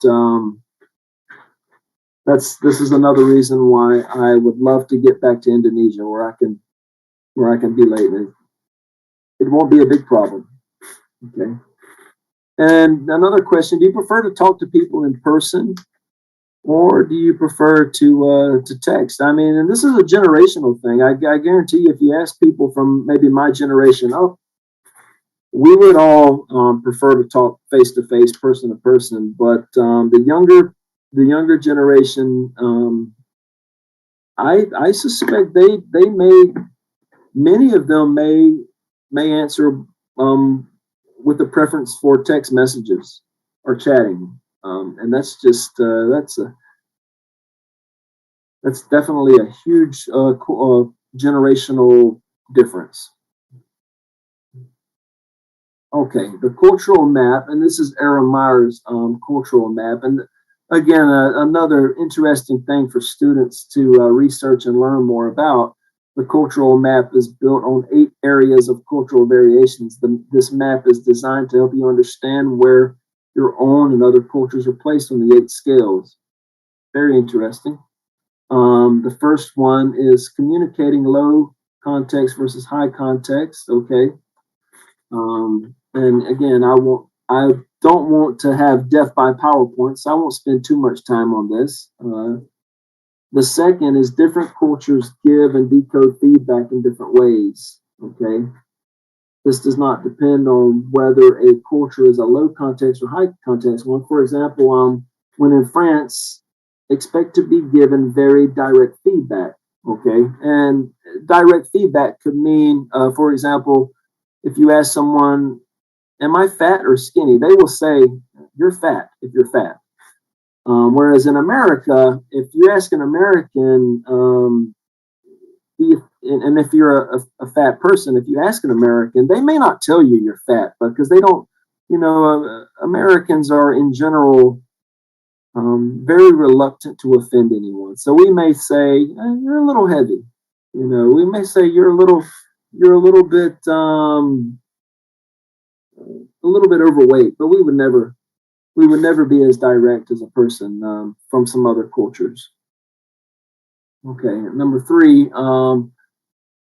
this is another reason why I would love to get back to Indonesia, where I can be late. It won't be a big problem. Okay. And another question: do you prefer to talk to people in person, or do you prefer to text? I mean, and this is a generational thing. I guarantee you, if you ask people from maybe my generation, we would all prefer to talk face to face, person to person. But the younger generation, I suspect they may, many of them may answer with a preference for text messages or chatting, and that's definitely a huge generational difference. Okay, the cultural map, and this is Aaron Meyer's cultural map, and again, another interesting thing for students to research and learn more about. The cultural map is built on 8 areas of cultural variations. This map is designed to help you understand where your own and other cultures are placed on the 8 scales. Very interesting. The first one is communicating low context versus high context. Okay. And again, I don't want to have death by PowerPoint, so I won't spend too much time on this. The second is different cultures give and decode feedback in different ways. Okay. This does not depend on whether a culture is a low context or high context one. For example, when in France, expect to be given very direct feedback. Okay. And direct feedback could mean, for example, if you ask someone, am I fat or skinny? They will say, you're fat if you're fat. Whereas in America, if you ask an American, and if you're a fat person, if you ask an American, they may not tell you you're fat because they don't, Americans are in general very reluctant to offend anyone. So we may say, you're a little heavy. We may say you're a little bit overweight, but we would never we would never be as direct as a person from some other cultures. Okay, number 3,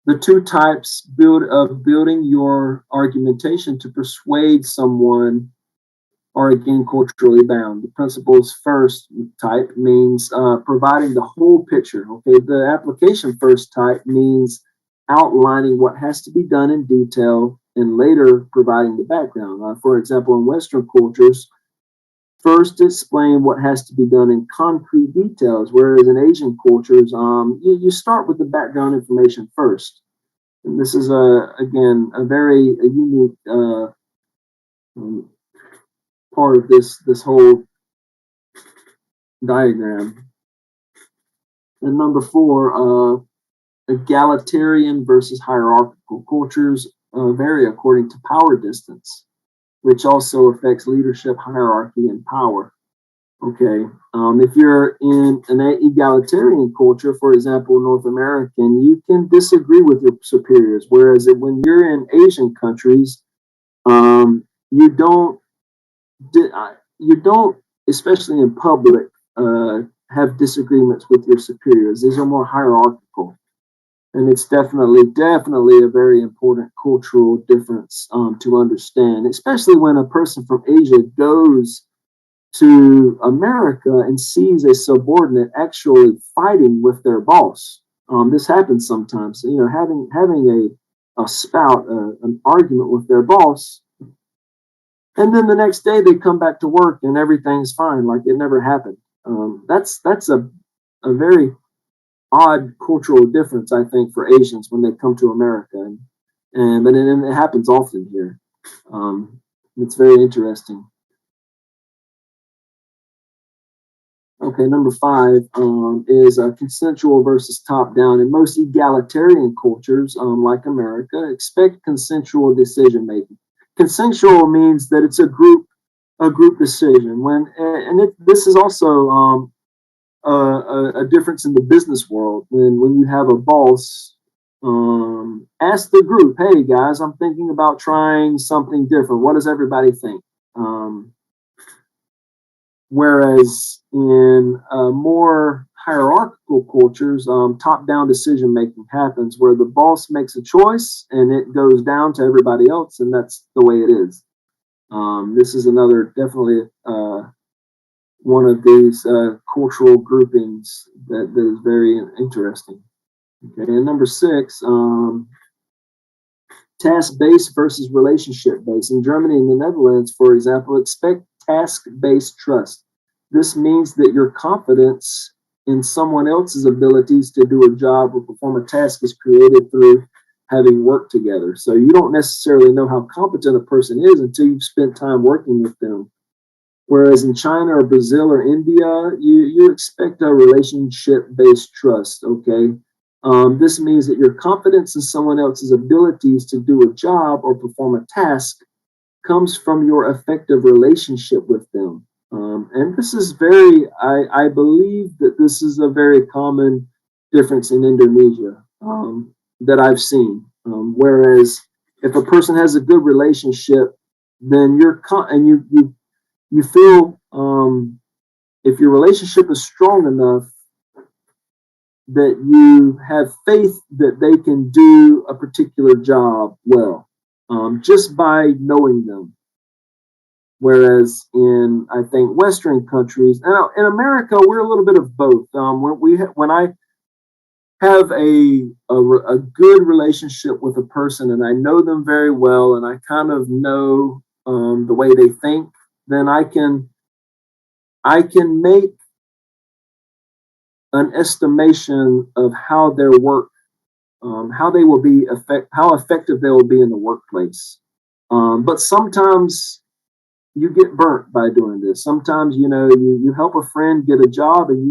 the 2 types of building your argumentation to persuade someone are again culturally bound. The principles first type means providing the whole picture. Okay, the application first type means outlining what has to be done in detail and later providing the background. For example, in Western cultures, first explain what has to be done in concrete details, whereas in Asian cultures, you start with the background information first. And this is again a very unique part of this whole diagram. And number 4, egalitarian versus hierarchical cultures vary according to power distance, which also affects leadership, hierarchy, and power. Okay, if you're in an egalitarian culture, for example, North American, you can disagree with your superiors, whereas when you're in Asian countries, you don't, especially in public, have disagreements with your superiors. These are more hierarchical, and it's definitely a very important cultural difference to understand, especially when a person from Asia goes to America and sees a subordinate actually fighting with their boss. This happens sometimes. You know, having a spout, an argument with their boss, and then the next day they come back to work and everything's fine, like it never happened. That's a very odd cultural difference, I think, for Asians when they come to America, and it happens often here. It's very interesting. Okay, number 5 is consensual versus top-down. In most egalitarian cultures, like America, expect consensual decision making. Consensual means that it's a group decision. This is also a difference in the business world. When you have a boss, ask the group, "Hey guys, I'm thinking about trying something different. What does everybody think?" Whereas in more hierarchical cultures, top-down decision making happens where the boss makes a choice and it goes down to everybody else, and that's the way it is. This is definitely one of these cultural groupings that is very interesting. Okay, and number 6, task-based versus relationship-based. In Germany and the Netherlands, for example, expect task-based trust. This means that your confidence in someone else's abilities to do a job or perform a task is created through having worked together. So you don't necessarily know how competent a person is until you've spent time working with them. Whereas in China or Brazil or India, you expect a relationship-based trust, okay? This means that your confidence in someone else's abilities to do a job or perform a task comes from your effective relationship with them. And this is I believe that this is a very common difference in Indonesia that I've seen. Whereas if a person has a good relationship, then you feel if your relationship is strong enough that you have faith that they can do a particular job well, just by knowing them. Whereas in, I think, Western countries, now in America, we're a little bit of both. When I have a good relationship with a person and I know them very well and I kind of know the way they think, then I can make an estimation of how their work, how effective they will be in the workplace. But sometimes you get burnt by doing this. Sometimes, you help a friend get a job and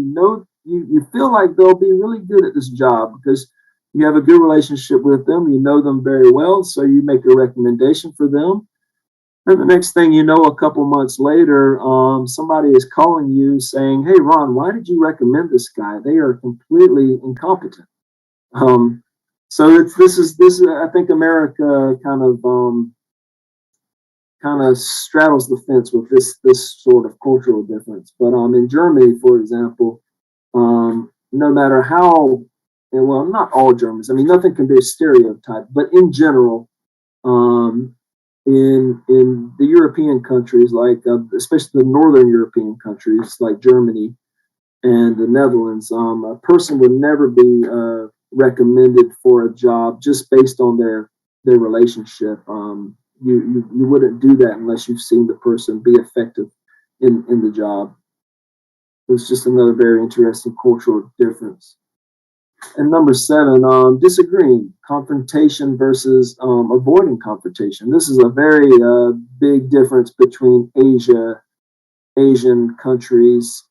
you feel like they'll be really good at this job because you have a good relationship with them. You know them very well. So you make a recommendation for them. And the next thing you know, a couple months later, somebody is calling you saying, "Hey, Ron, why did you recommend this guy? They are completely incompetent." So this is I think America kind of kind of straddles the fence with this sort of cultural difference. But in Germany, for example, no matter how, and well, not all Germans. I mean, nothing can be a stereotype, but in general, in the European countries, like especially the northern European countries, like Germany and the Netherlands, a person would never be recommended for a job just based on their relationship. You wouldn't do that unless you've seen the person be effective in the job. It's just another very interesting cultural difference. And number 7, disagreeing, confrontation versus avoiding confrontation. This is a very big difference between Asian countries,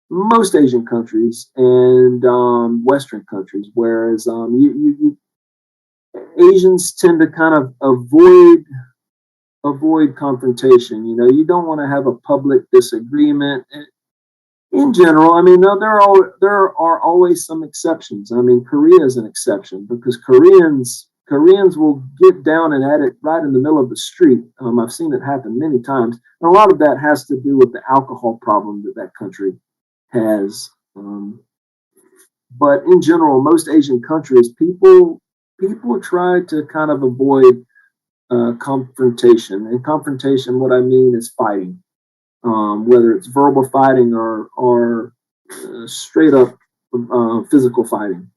most Asian countries, and Western countries. Whereas Asians tend to kind of avoid confrontation. You know, you don't want to have a public disagreement. In general, I mean, no, there are always some exceptions. I mean, Korea is an exception because Koreans will get down and at it right in the middle of the street. I've seen it happen many times, and a lot of that has to do with the alcohol problem that country has. But in general, most Asian countries, people try to kind of avoid confrontation. And confrontation, what I mean is fighting. Whether it's verbal fighting or straight up physical fighting.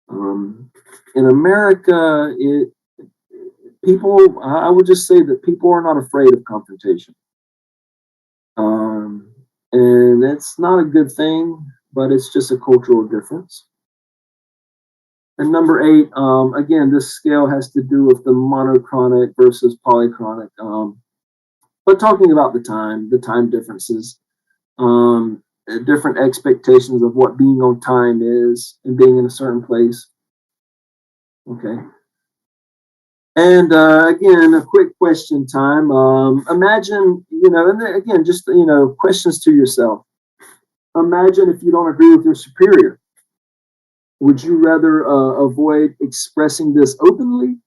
In America, I would just say that people are not afraid of confrontation. And it's not a good thing, but it's just a cultural difference. And number 8, again, this scale has to do with the monochronic versus polychronic. But talking about the time differences, different expectations of what being on time is and being in a certain place. Okay. And again, a quick question time. Imagine, and then again, just, questions to yourself. Imagine if you don't agree with your superior. Would you rather avoid expressing this openly?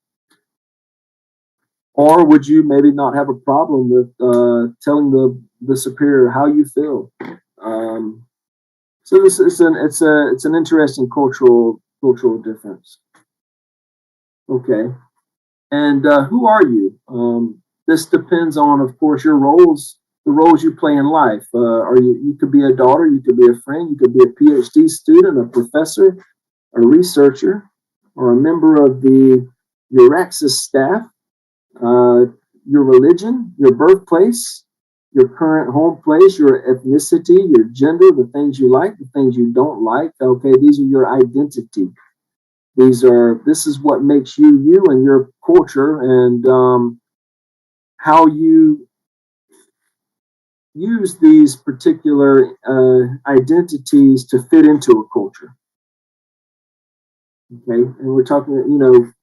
Or would you maybe not have a problem with telling the superior how you feel? So it's an interesting cultural difference. Okay, and who are you? This depends on, of course, your roles, the roles you play in life. You could be a daughter, you could be a friend, you could be a Ph.D. student, a professor, a researcher, or a member of the Uraxis staff. Your religion, your birthplace, your current home place, your ethnicity, your gender, the things you like, the things you don't like. Okay, these are your identity. This is what makes you you and your culture, and how you use these particular identities to fit into a culture. Okay, and we're talking,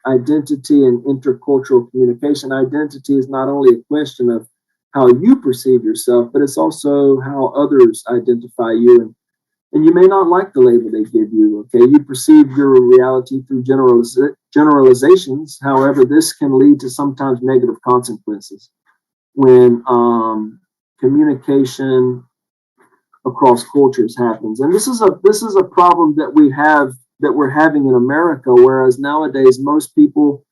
identity and intercultural communication. Identity is not only a question of how you perceive yourself, but it's also how others identify you. And you may not like the label they give you. Okay, you perceive your reality through generalizations. However, this can lead to sometimes negative consequences when communication across cultures happens. And this is a problem that we're having in America, whereas nowadays most people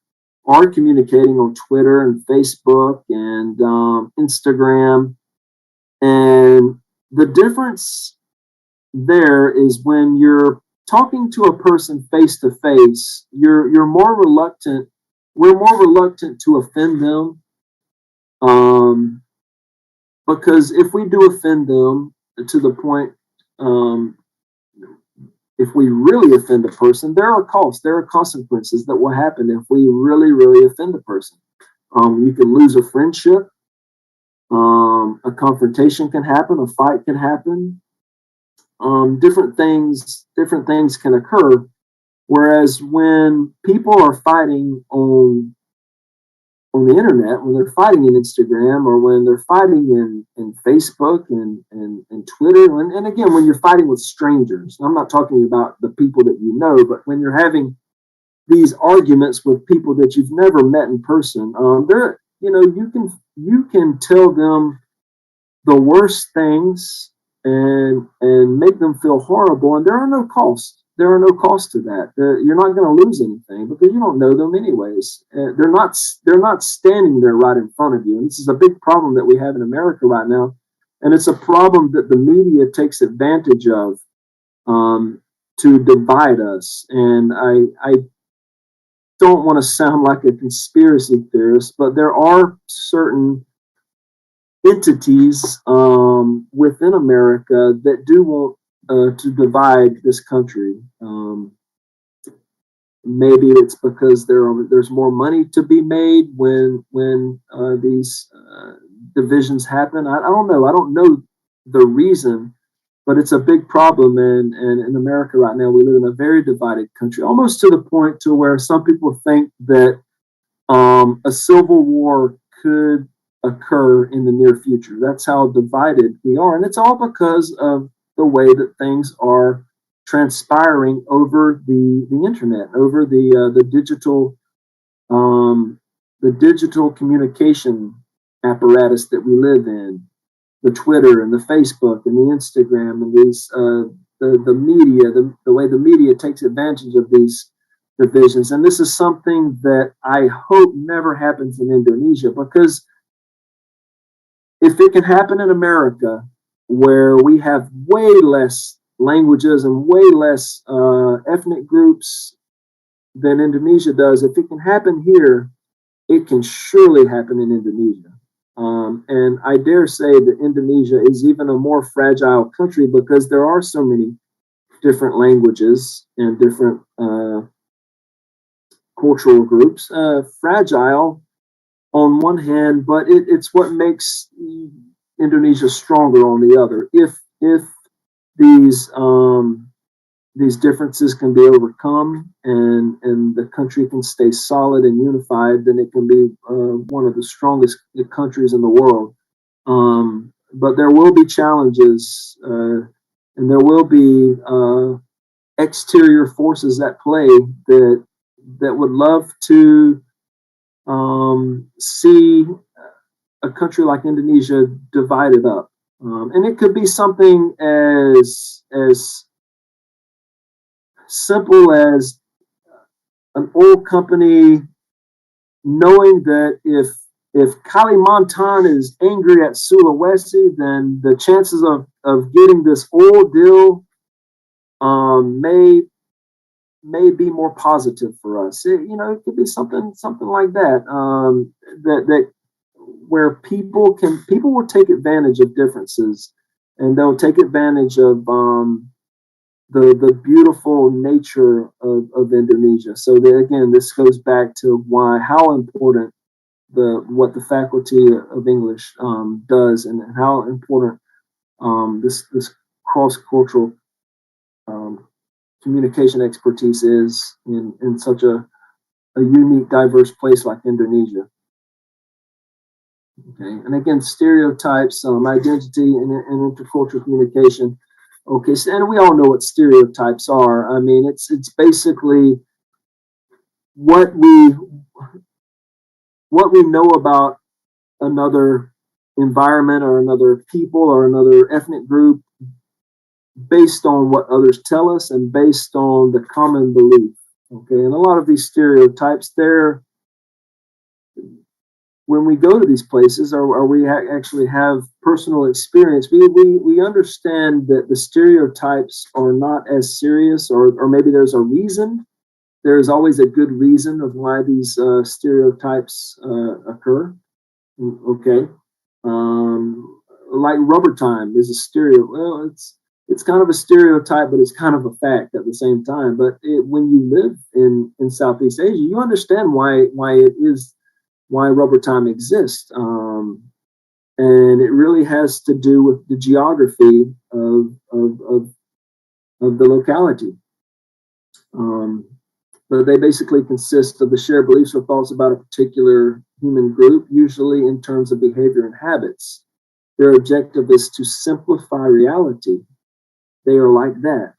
are communicating on Twitter and Facebook and Instagram. And the difference there is when you're talking to a person face to face, we're more reluctant to offend them. Because if we do offend them to the point, if we really offend a person, there are costs, there are consequences that will happen if we really, really offend a person. You can lose a friendship. A confrontation can happen. A fight can happen. Different things can occur. Whereas when people are fighting on the internet, when they're fighting in Instagram, or when they're fighting in Facebook and Twitter, and again, when you're fighting with strangers, I'm not talking about the people that you know, but when you're having these arguments with people that you've never met in person, you can tell them the worst things and make them feel horrible, and there are no costs. There are no costs to that. You're not going to lose anything because you don't know them anyways. They're not standing there right in front of you. And this is a big problem that we have in America right now, and it's a problem that the media takes advantage of to divide us. And I don't want to sound like a conspiracy theorist, but there are certain entities within America that do want to divide this country. Maybe it's because there's more money to be made when these divisions happen. I don't know. I don't know the reason, but it's a big problem. And in America right now, we live in a very divided country, almost to the point to where some people think that a civil war could occur in the near future. That's how divided we are, and it's all because of the way that things are transpiring over the internet, over the digital communication apparatus that we live in, the Twitter and the Facebook and the Instagram and these the media, the way the media takes advantage of these divisions. And this is something that I hope never happens in Indonesia, because if it can happen in America, where we have way less languages and way less ethnic groups than Indonesia does, if it can happen here, it can surely happen in Indonesia. And I dare say that Indonesia is even a more fragile country because there are so many different languages and different cultural groups. Fragile on one hand, but it's what makes Indonesia stronger on the other. If these differences can be overcome and the country can stay solid and unified, then it can be one of the strongest countries in the world. But there will be challenges, and there will be exterior forces at play that would love to see a country like Indonesia divided up. And it could be something as simple as an oil company knowing that if Kalimantan is angry at Sulawesi, then the chances of getting this oil deal may be more positive for us. It could be something like that. That where people will take advantage of differences, and they'll take advantage of the beautiful nature of Indonesia. So again, this goes back to how important what the Faculty of English does, and how important this cross-cultural communication expertise is in such a unique, diverse place like Indonesia. Okay, and again, stereotypes, identity, and intercultural communication. Okay, so, and we all know what stereotypes are. I mean, it's basically what we know about another environment or another people or another ethnic group based on what others tell us and based on the common belief. Okay, and a lot of these stereotypes, when we go to these places, or we actually have personal experience, we understand that the stereotypes are not as serious, or maybe there's a reason. There's always a good reason of why these stereotypes occur. Okay, like rubber time is a stereo. Well, it's kind of a stereotype, but it's kind of a fact at the same time. But when you live in Southeast Asia, you understand why rubber time exists, and it really has to do with the geography of the locality. But they basically consist of the shared beliefs or thoughts about a particular human group, usually in terms of behavior and habits. Their objective is to simplify reality. They are like that.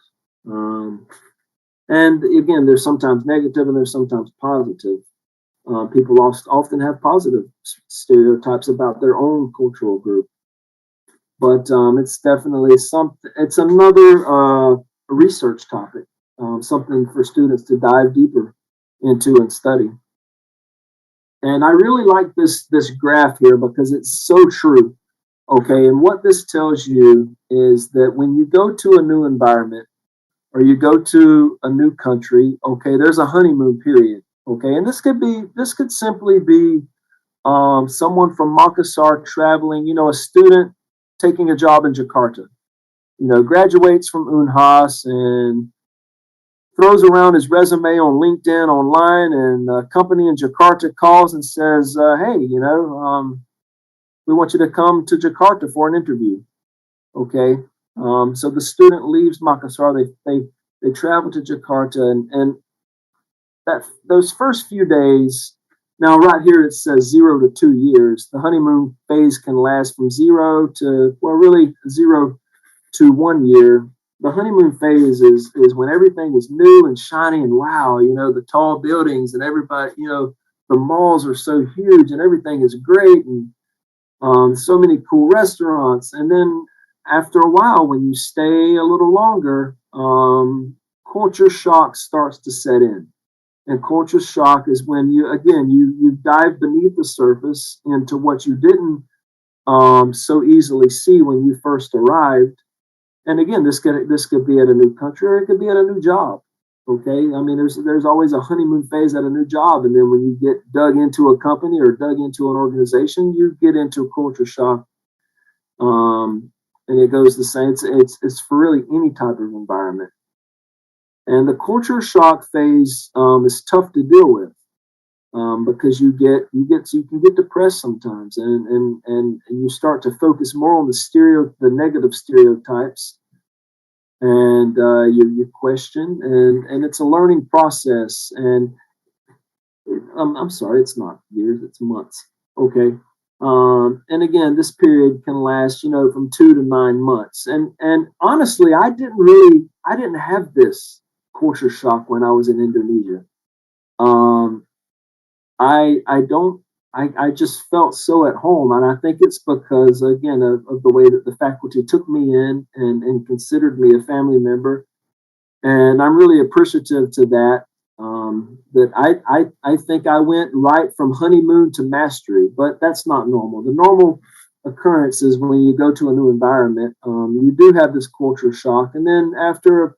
And again, they're sometimes negative and they're sometimes positive. People often have positive stereotypes about their own cultural group, but it's definitely something. It's another research topic, something for students to dive deeper into and study. And I really like this graph here because it's so true. Okay, and what this tells you is that when you go to a new environment or you go to a new country, okay, there's a honeymoon period. Okay, and this could simply be someone from Makassar traveling, a student taking a job in Jakarta, graduates from Unhas and throws around his resume on LinkedIn online, and a company in Jakarta calls and says, hey, we want you to come to Jakarta for an interview. Okay. So the student leaves Makassar, they travel to Jakarta, and that those first few days, now right here it says 0 to 2 years. The honeymoon phase can last from 0 to, well, really 0 to 1 year. The honeymoon phase is when everything is new and shiny and wow, the tall buildings and everybody, the malls are so huge and everything is great, and so many cool restaurants. And then after a while, when you stay a little longer, culture shock starts to set in. And culture shock is when you dive beneath the surface into what you didn't so easily see when you first arrived. And again, this could be at a new country or it could be at a new job. Okay, I mean, there's always a honeymoon phase at a new job, and then when you get dug into a company or dug into an organization, you get into culture shock. And it goes the same. It's for really any type of environment. And the culture shock phase is tough to deal with because you can get depressed sometimes, and you start to focus more on the negative stereotypes, and you question, and it's a learning process. And I'm sorry, it's not years, it's months. Okay. And again, this period can last, from 2 to 9 months. And honestly, I didn't have this culture shock when I was in Indonesia. Um, I don't, I just felt so at home. And I think it's because, again, of the way that the faculty took me in and considered me a family member. And I'm really appreciative to that. That I think I went right from honeymoon to mastery, but that's not normal. The normal occurrence is when you go to a new environment, you do have this culture shock, and then after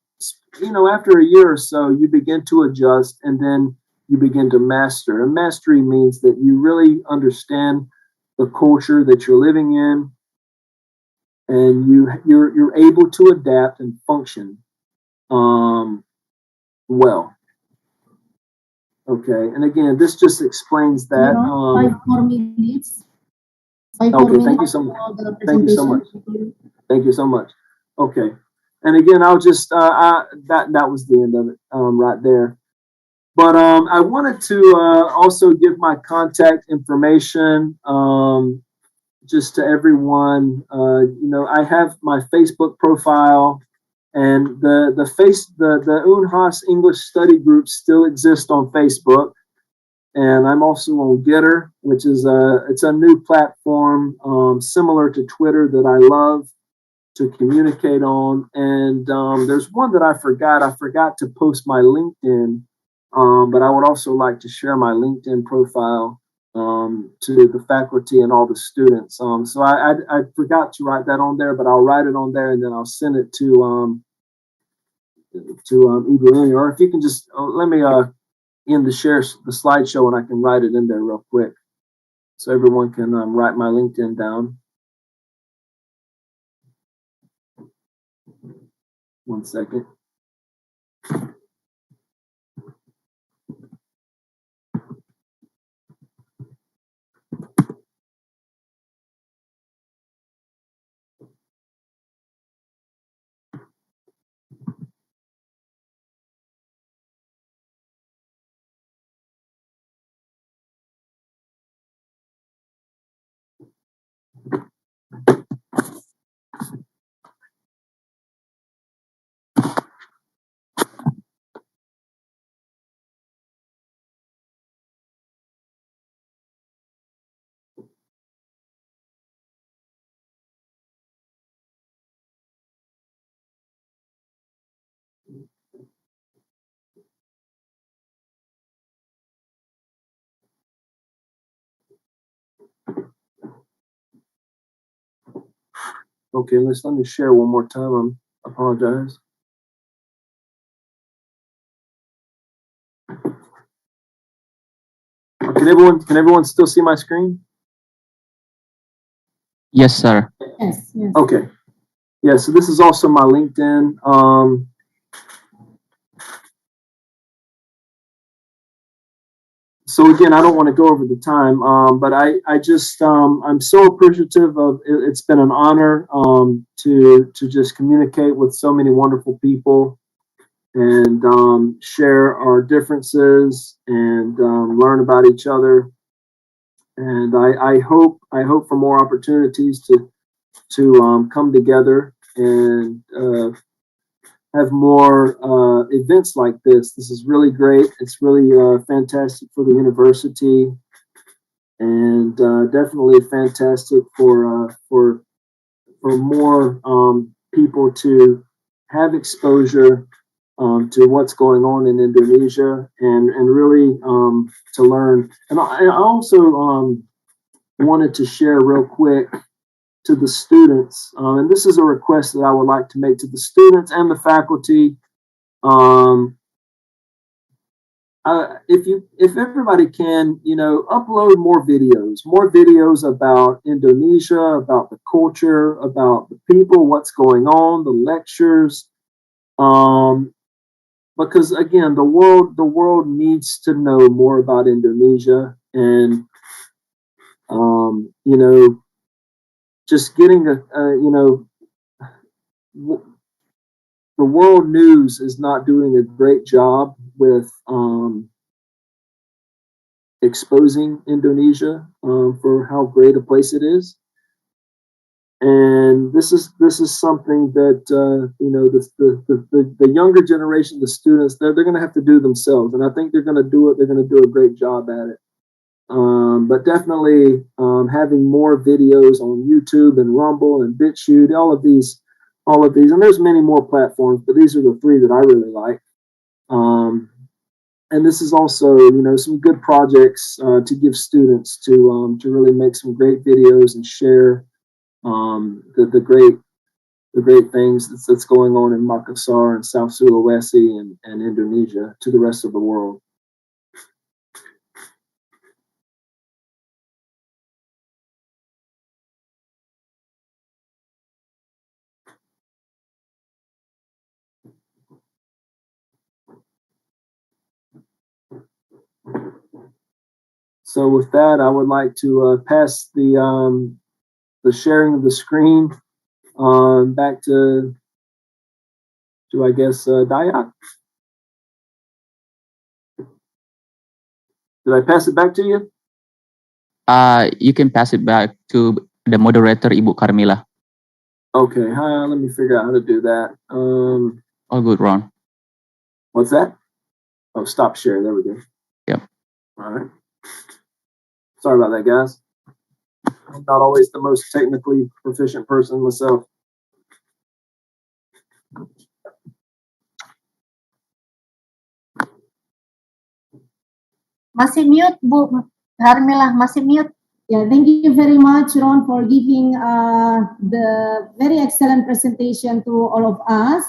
a year or so, you begin to adjust, and then you begin to master. And mastery means that you really understand the culture that you're living in, and you're able to adapt and function well. Okay, and again, this just explains that. 5 more minutes. Okay, thank you so much. Thank you so much. Thank you so much. Okay, and again, I'll just that was the end of it right there. But I wanted to also give my contact information just to everyone. I have my Facebook profile, and the Unhas English Study Group still exists on Facebook. And I'm also on Getter, which is it's a new platform similar to Twitter that I love to communicate on. And there's one that I forgot. I forgot to post my LinkedIn, but I would also like to share my LinkedIn profile to the faculty and all the students. So I forgot to write that on there, but I'll write it on there and then I'll send it to Ibrahim. Or if you can just let me in the slideshow, and I can write it in there real quick so everyone can write my LinkedIn down. One second. Okay, let me share one more time. I apologize. Can everyone still see my screen? Yes, sir. Yes, yes. Okay. Yeah, so this is also my LinkedIn. So again, I don't want to go over the time, but I just I'm so appreciative of it. It's been an honor to just communicate with so many wonderful people and share our differences and learn about each other. And I hope for more opportunities to come together and have more events like this. This is really great. It's really fantastic for the university, and definitely fantastic for more people to have exposure to what's going on in Indonesia, and really to learn. And I also wanted to share real quick to the students, and this is a request that I would like to make to the students and the faculty. If everybody can, upload more videos about Indonesia, about the culture, about the people, what's going on, the lectures, because again, the world needs to know more about Indonesia, and just getting the world news is not doing a great job with exposing Indonesia for how great a place it is. And this is something that the younger generation, the students, they're going to have to do themselves, and I think they're going to do it. They're going to do a great job at it. But definitely having more videos on YouTube and Rumble and BitChute, all of these, and there's many more platforms, but these are the three that I really like. And this is also, some good projects to give students to really make some great videos and share the great things that's going on in Makassar and South Sulawesi and Indonesia to the rest of the world. So with that, I would like to pass the sharing of the screen back to I guess Dayak. Did I pass it back to you? You can pass it back to the moderator, Ibu Karmila. Okay, let me figure out how to do that. All good, Ron. What's that? Oh, stop share. There we go. Yep. All right. Sorry about that, guys. I'm not always the most technically proficient person myself. Masih mute, Bu Karmila, masih mute. Yeah, thank you very much, Ron, for giving the very excellent presentation to all of us.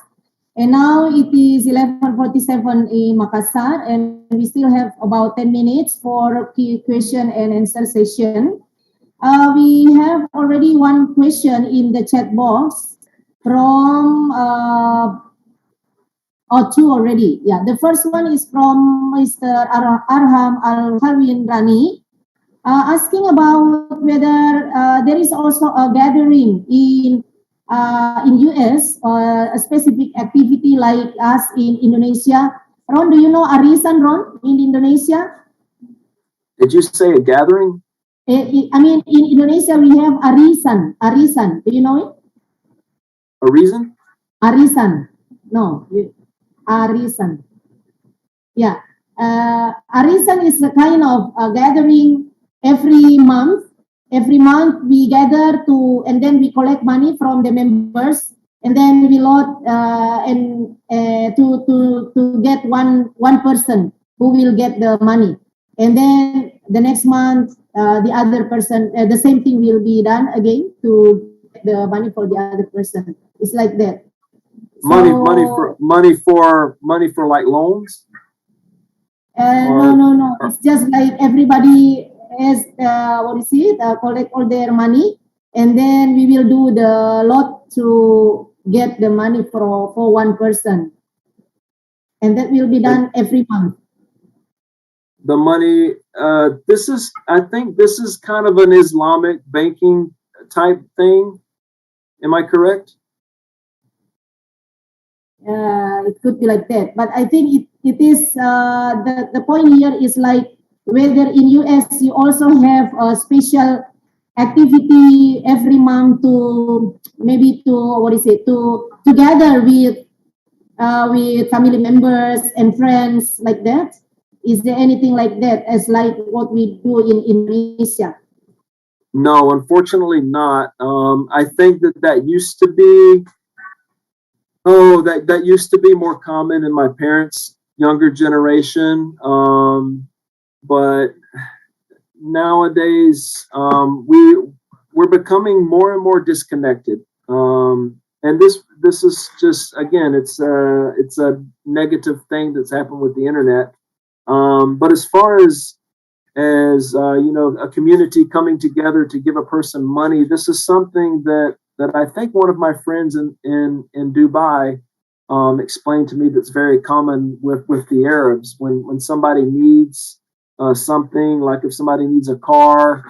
And now it is 11:47 in Makassar, and we still have about 10 minutes for question and answer session. We have already one question in the chat box from two already. Yeah, the first one is from Mr. Arham Al-Harwin Rani, asking about whether there is also a gathering in US, a specific activity like us in Indonesia. Ron, do you know Arisan, Ron, in Indonesia? Did you say a gathering? I mean, in Indonesia we have Arisan. Arisan, do you know it? A reason? Arisan. No, Arisan. Yeah. Arisan is a kind of a gathering every month. Every month we gather and then we collect money from the members, and then we load to get one person who will get the money, and then the next month the other person, the same thing will be done again to the money for the other person. It's like that. Money for like loans? No. It's just like everybody has collect all their money, and then we will do the lot to get the money for one person, and that will be done every month. The money, I think this is kind of an Islamic banking type thing. Am I correct? It could be like that, but I think it is the point here is like whether in US you also have a special activity every month to maybe to together with family members and friends like that. Is there anything like that as like what we do in Indonesia? No, unfortunately not. I think that used to be. Oh, that used to be more common in my parents' younger generation. But nowadays, we're becoming more and more disconnected. And this is just, again, it's a negative thing that's happened with the internet. But as far as a community coming together to give a person money, this is something that I think one of my friends in Dubai explained to me that's very common with the Arabs. When somebody needs something, like if somebody needs a car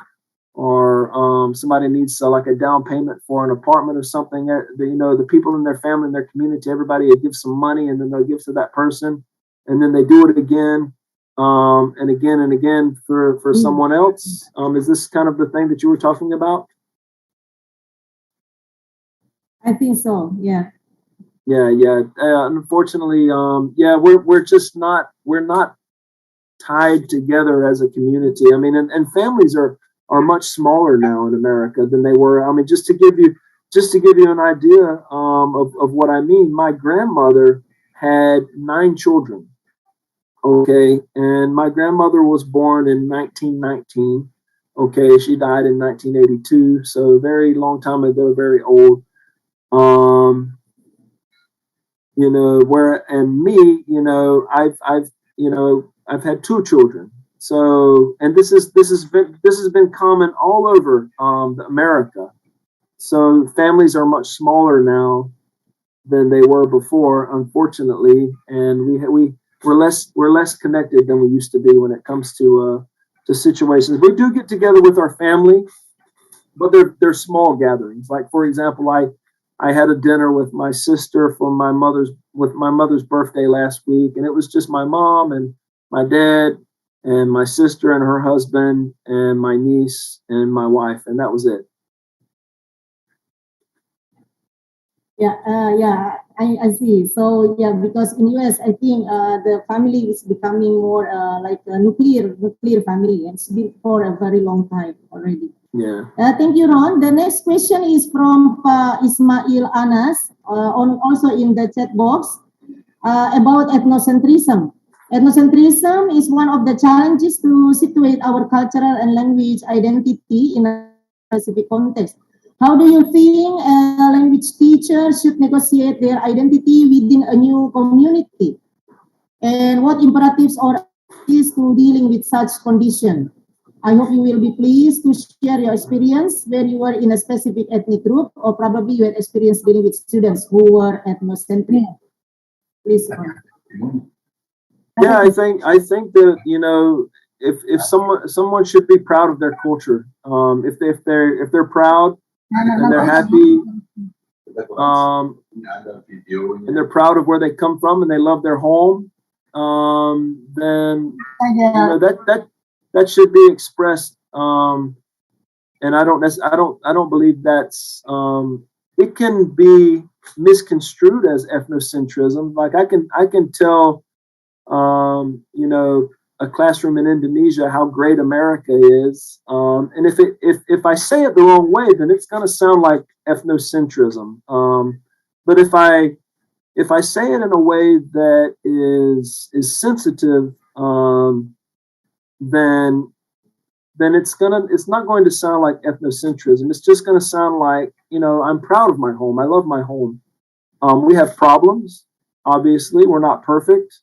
or somebody needs like a down payment for an apartment or something, the people in their family, in their community, everybody will give some money, and then they'll give to that person, and then they do it again. And again for someone else. Is this kind of the thing that you were talking about? I think so. Yeah. Yeah. Unfortunately, we're not tied together as a community. I mean, and families are much smaller now in America than they were. I mean, just to give you an idea of what I mean, my grandmother had 9 children. Okay, and my grandmother was born in 1919. Okay, she died in 1982, so very long time ago, very old. And me, I've had 2 children. So, and this has been common all over America. So families are much smaller now than they were before, unfortunately, and we're less connected than we used to be when it comes to situations. We do get together with our family, but they're small gatherings. Like, for example, I had a dinner with my sister for my mother's birthday last week, and it was just my mom and my dad and my sister and her husband and my niece and my wife, and that was it. Yeah, I see. So yeah, because in US, I think the family is becoming more like a nuclear family, and it's been for a very long time already. Yeah. Thank you, Ron. The next question is from Ismail Anas, also in the chat box, about ethnocentrism. Ethnocentrism is one of the challenges to situate our cultural and language identity in a specific context. How do you think a language teacher should negotiate their identity within a new community? And what imperatives or is to dealing with such condition? I hope you will be pleased to share your experience where you were in a specific ethnic group, or probably you had experience dealing with students who were ethnocentric. Please. Yeah, I think that if someone should be proud of their culture. If they're proud and they're happy, and they're proud of where they come from and they love their home, then that should be expressed. And I don't believe that's it can be misconstrued as ethnocentrism. Like I can tell a classroom in Indonesia how great America is, and if I say it the wrong way, then it's going to sound like ethnocentrism. But if I say it in a way that is sensitive, then then it's not going to sound like ethnocentrism. It's just going to sound like, you know, I'm proud of my home. I love my home. We have problems. Obviously, we're not perfect.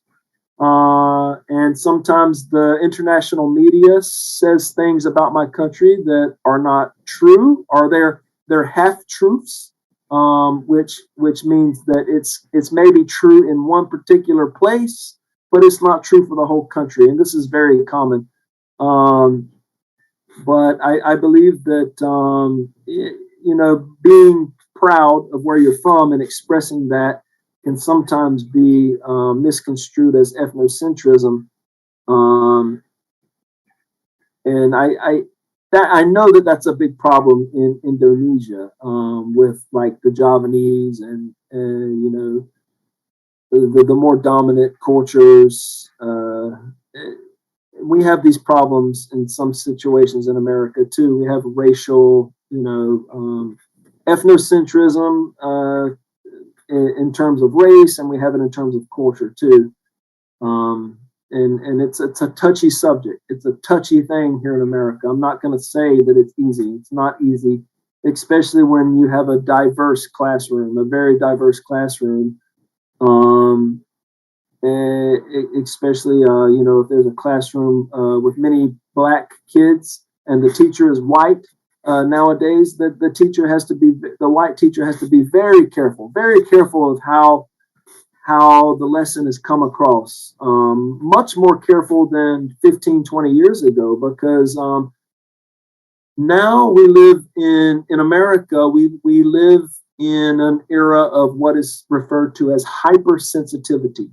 And sometimes the international media says things about my country that are not true, or they're half truths, which means that it's maybe true in one particular place, but it's not true for the whole country. And this is very common. But I believe that you know, being proud of where you're from and expressing that can sometimes be misconstrued as ethnocentrism. And I know that that's a big problem in Indonesia, with like the Javanese and you know, the more dominant cultures. We have these problems in some situations in America too. We have racial, you know, ethnocentrism in terms of race, and we have it in terms of culture too. And it's a touchy subject. It's a touchy thing here in America. I'm not going to say that it's easy. It's not easy, especially when you have a diverse classroom, a very diverse classroom. Especially, you know, if there's a classroom with many black kids and the teacher is white, nowadays the white teacher has to be very careful of how the lesson has come across, much more careful than 15, 20 years ago, because now we live in America, we live in an era of what is referred to as hypersensitivity.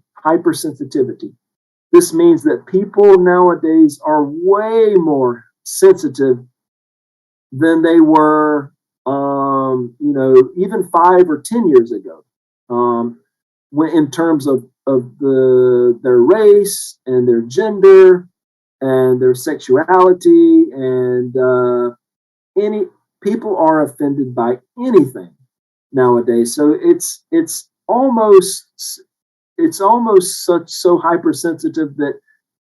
This means that people nowadays are way more sensitive than they were, you know, even 5 or 10 years ago, in terms of their race and their gender and their sexuality, and any people are offended by anything nowadays. So it's almost so hypersensitive that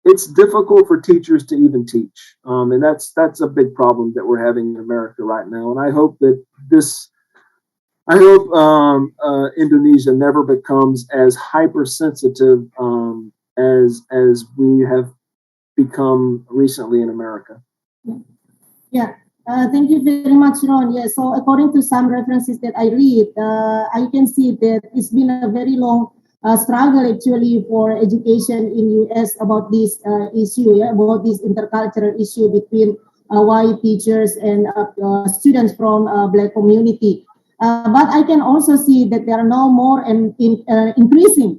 it's difficult for teachers to even teach, and that's a big problem that we're having in America right now. And I hope that Indonesia never becomes as hypersensitive as we have become recently in America. Yeah. Thank you very much, Ron. Yeah, so according to some references that I read, I can see that it's been a very long struggle actually for education in US about this issue, yeah, about this intercultural issue between white teachers and students from Black community. But I can also see that there are now more and increasing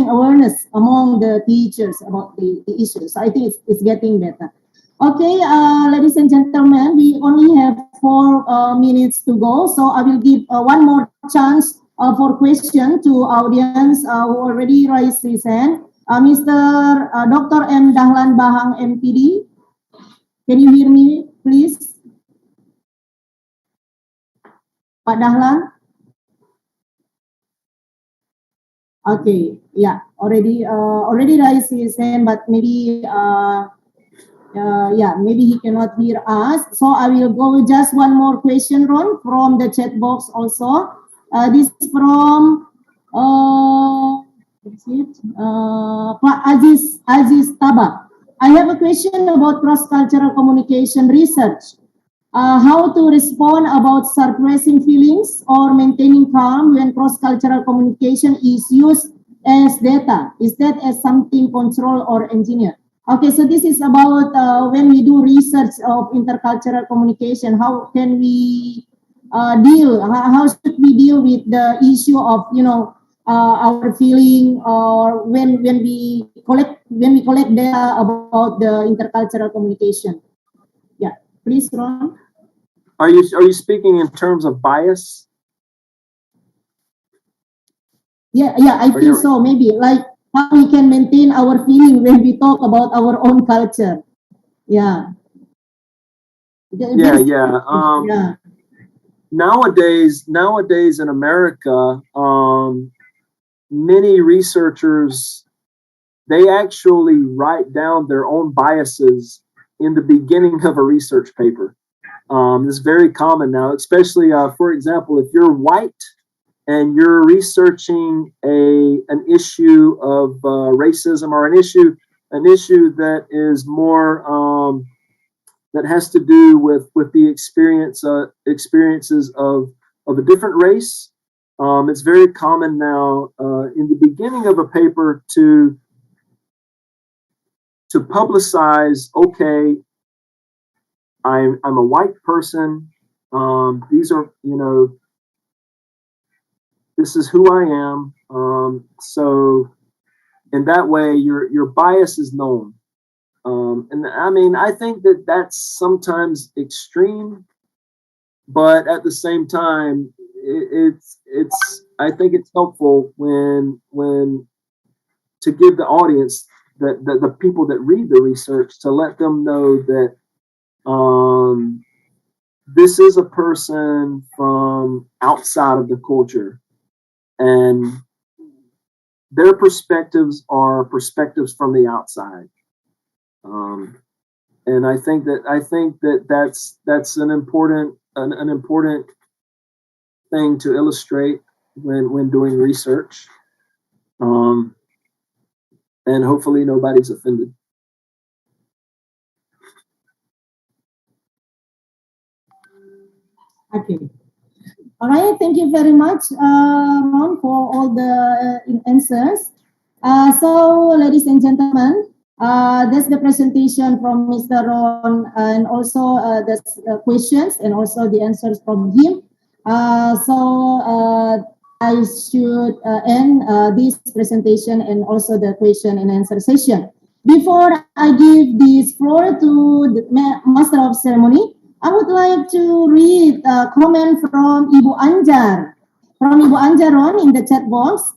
awareness among the teachers about the issues. So I think it's getting better. Okay, ladies and gentlemen, we only have 4 minutes to go, so I will give one more chance for question to audience who already raised his hand. Mr. Dr. M. Dahlan Bahang, MPD, can you hear me, please? Pak Dahlan? Okay, yeah, already raised his hand, but maybe yeah, maybe he cannot hear us. So I will go with just one more question, Ron, from the chat box also. This is from Aziz Taba. I have a question about cross-cultural communication research. How to respond about suppressing feelings or maintaining calm when cross-cultural communication is used as data? Is that as something control or engineer? Okay, so this is about when we do research of intercultural communication, how can we how should we deal with the issue of, you know, our feeling, or when we collect data about the intercultural communication? Yeah, please, Ron. Are you speaking in terms of bias? Yeah, I think so. Maybe like how we can maintain our feeling when we talk about our own culture. Yeah. Yeah. Nowadays in America, many researchers, they actually write down their own biases in the beginning of a research paper. This is very common now, especially, for example, if you're white and you're researching an issue of racism, or an issue that is more that has to do with the experiences of a different race. It's very common now in the beginning of a paper to publicize, okay, I'm a white person. These are, this is who I am. So in that way, your bias is known. And I mean, I think that that's sometimes extreme, but at the same time, I think it's helpful when to give the audience, the people that read the research, to let them know that this is a person from outside of the culture, and their perspectives are perspectives from the outside. And I think that's an important thing to illustrate when doing research. And hopefully nobody's offended. Okay. All right. Thank you very much, Ron, for all the answers. So, ladies and gentlemen, that's the presentation from Mr. Ron, and also the questions and also the answers from him. So I should end this presentation and also the question and answer session. Before I give this floor to the Master of Ceremony, I would like to read a comment from Ibu Anjar. From Ibu Anjar, Ron, in the chat box.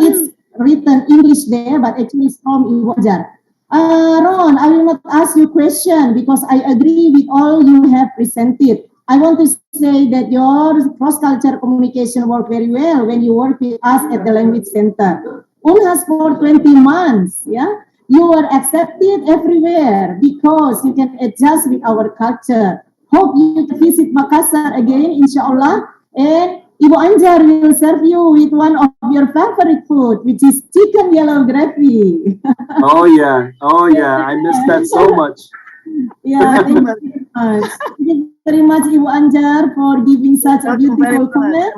It's written English there, but actually it's from Ibu Anjar. Ron, I will not ask you question because I agree with all you have presented. I want to say that your cross-cultural communication worked very well when you work with us at the Language Center. Unhas for 20 months, yeah? You were accepted everywhere because you can adjust with our culture. Hope you can visit Makassar again, inshallah. And Ibu Anjar will serve you with one of your favorite food, which is chicken yellow gravy. Oh yeah, I miss that so much. Yeah, thank you very much. Thank you very much, Ibu Anjar, for giving such a beautiful comment.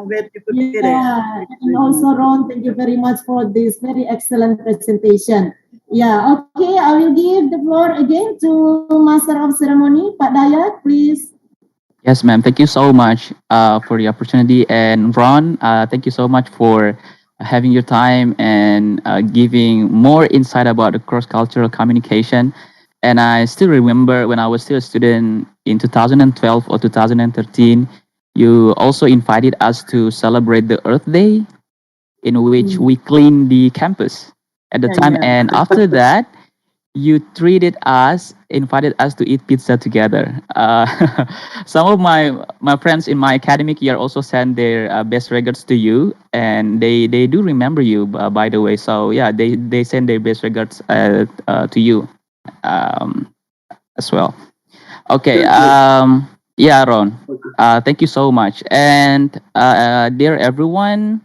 Yeah, and also Ron, thank you very much for this very excellent presentation. Yeah, okay, I will give the floor again to Master of Ceremony, Pak Dayat, please. Yes, ma'am. Thank you so much for the opportunity. And Ron, thank you so much for having your time and giving more insight about the cross-cultural communication. And I still remember when I was still a student in 2012 or 2013, you also invited us to celebrate the Earth Day, in which we cleaned the campus at the time. And after that, you invited us to eat pizza together. Some of my friends in my academic year also send their best regards to you, and they do remember you, by the way. So yeah, they send their best regards to you as well. Okay. Yeah, Ron. Thank you so much. And dear everyone,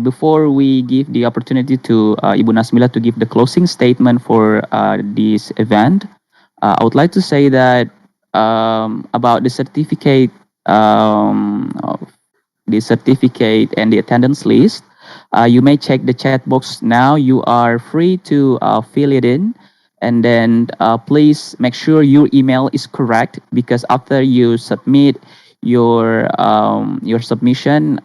before we give the opportunity to Ibu Nasmilah to give the closing statement for this event, I would like to say that about the certificate, and the attendance list. You may check the chat box now. You are free to fill it in, and then please make sure your email is correct, because after you submit your submission,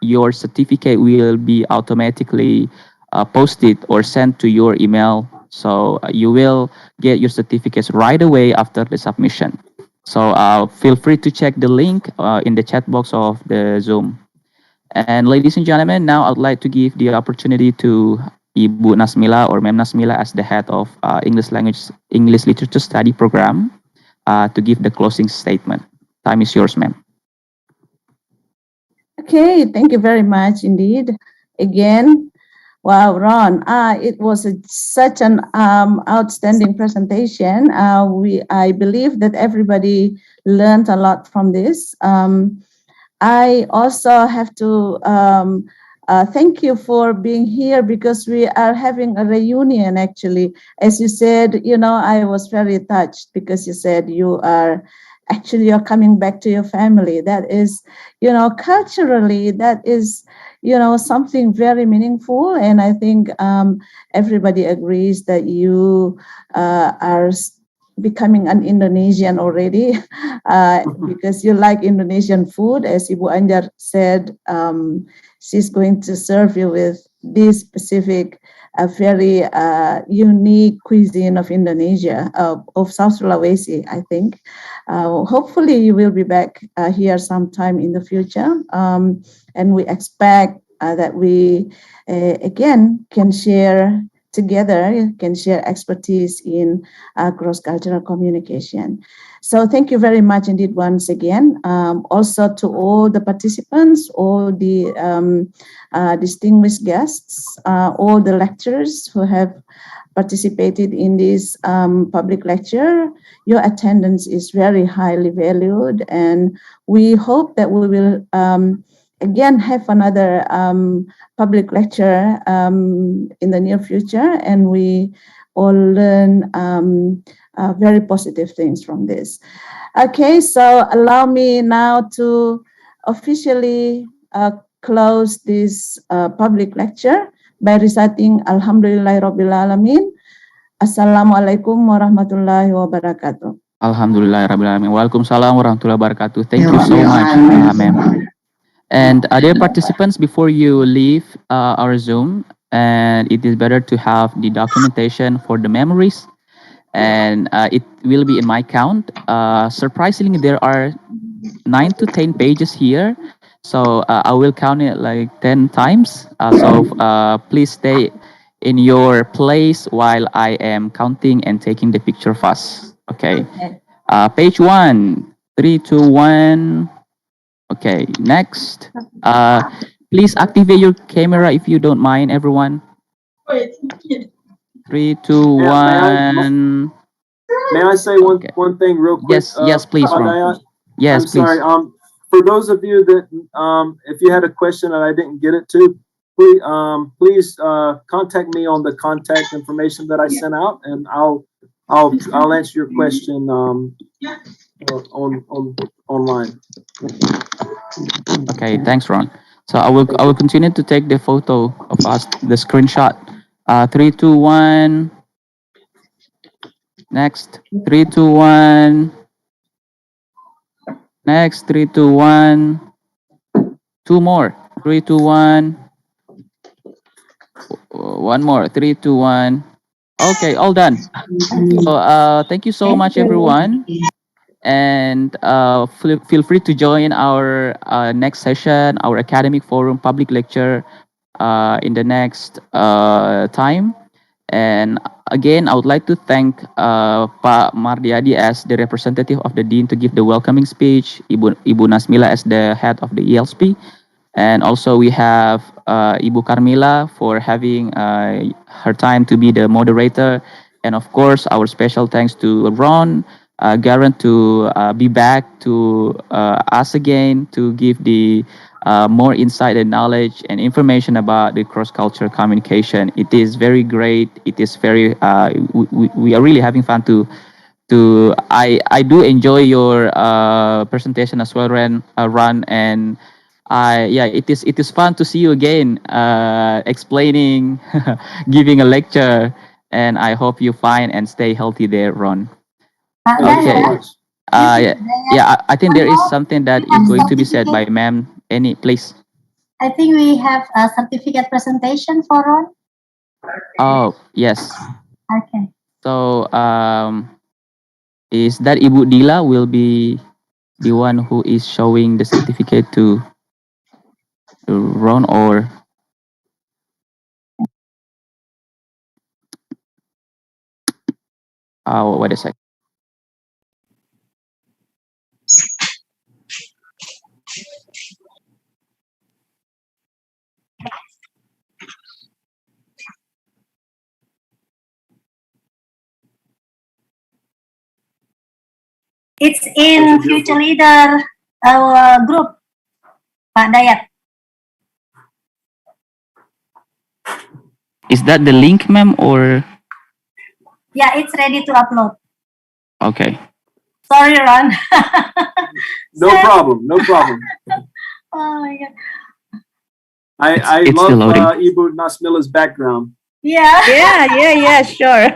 your certificate will be automatically posted or sent to your email. So you will get your certificates right away after the submission. So feel free to check the link in the chat box of the Zoom. And ladies and gentlemen, now I'd like to give the opportunity to Ibu Nasmilah or Ma'am Nasmilah as the head of English Literature Study Program to give the closing statement. Time is yours, ma'am. Okay, thank you very much indeed. Again, Wow, Ron, it was such an outstanding presentation. I believe that everybody learned a lot from this. I also have to thank you for being here because we are having a reunion actually. As you said, I was very touched because you said you're coming back to your family. That is, culturally, that is, something very meaningful. And I think everybody agrees that you are becoming an Indonesian already because you like Indonesian food. As Ibu Anjar said, she's going to serve you with this specific, a very unique cuisine of Indonesia, of South Sulawesi, I think. Hopefully you will be back here sometime in the future. And we expect that we, again, can share together, can share expertise in cross-cultural communication. So thank you very much indeed once again. Also to all the participants, all the distinguished guests, all the lecturers who have participated in this public lecture. Your attendance is very highly valued, and we hope that we will again have another public lecture in the near future, and we all learn very positive things from this. Okay, so allow me now to officially close this public lecture by reciting Alhamdulillahirabbil alamin. Assalamualaikum warahmatullahi wabarakatuh. Alhamdulillahirrahmanirrahim. Waalaikumsalam warahmatullahi wabarakatuh. Thank you so much, ma'am. And dear participants, before you leave our Zoom, and it is better to have the documentation for the memories, and it will be in my count. Surprisingly, there are 9 to 10 pages here, so I will count it like 10 times. So please stay in your place while I am counting and taking the picture fast. Okay. Page 1, 3, 2, 1. Okay, next. Please activate your camera if you don't mind, everyone. 3, 2, 1. May I say one thing real quick? Yes, please, Ron. Yes, I'm sorry. please. For those of you that if you had a question and I didn't get it to, please contact me on the contact information that I sent out, and I'll answer your question online. Okay, thanks, Ron. So I will continue to take the photo of us, the screenshot. 3, 2, 1. Next. 3, 2, 1. Next. 3, 2, 1. 2 more. 3, 2, 1. One more. 3, 2, 1. Okay, all done. So thank you so much, everyone. And feel free to join our next session, our academic forum public lecture in the next time. And again, I would like to thank Pak Mardiadi as the representative of the Dean to give the welcoming speech, Ibu Nasmilah as the head of the ELSP, and also we have Ibu Karmila for having her time to be the moderator, and of course our special thanks to Ron, Garren to be back to us again to give the more insight and knowledge and information about the cross-cultural communication. It is very great. It is very we are really having fun to I do enjoy your presentation as well, Ron, and it is fun to see you again explaining, giving a lecture, and I hope you find and stay healthy there, Ron. Okay. I think there is something that is going to be said by ma'am. Any, please. I think we have a certificate presentation for Ron. Oh, yes. Okay. So, is that Ibu Dila will be the one who is showing the certificate to Ron, or? Oh, wait a sec. It's in Future Leader group, Pak Dayat. Is that the link, ma'am, or? Yeah, it's ready to upload. Okay. Sorry, Ron. No problem. No problem. Oh my God. I It's still love loading. Ibu Nasmilah's background. Yeah. Yeah, sure.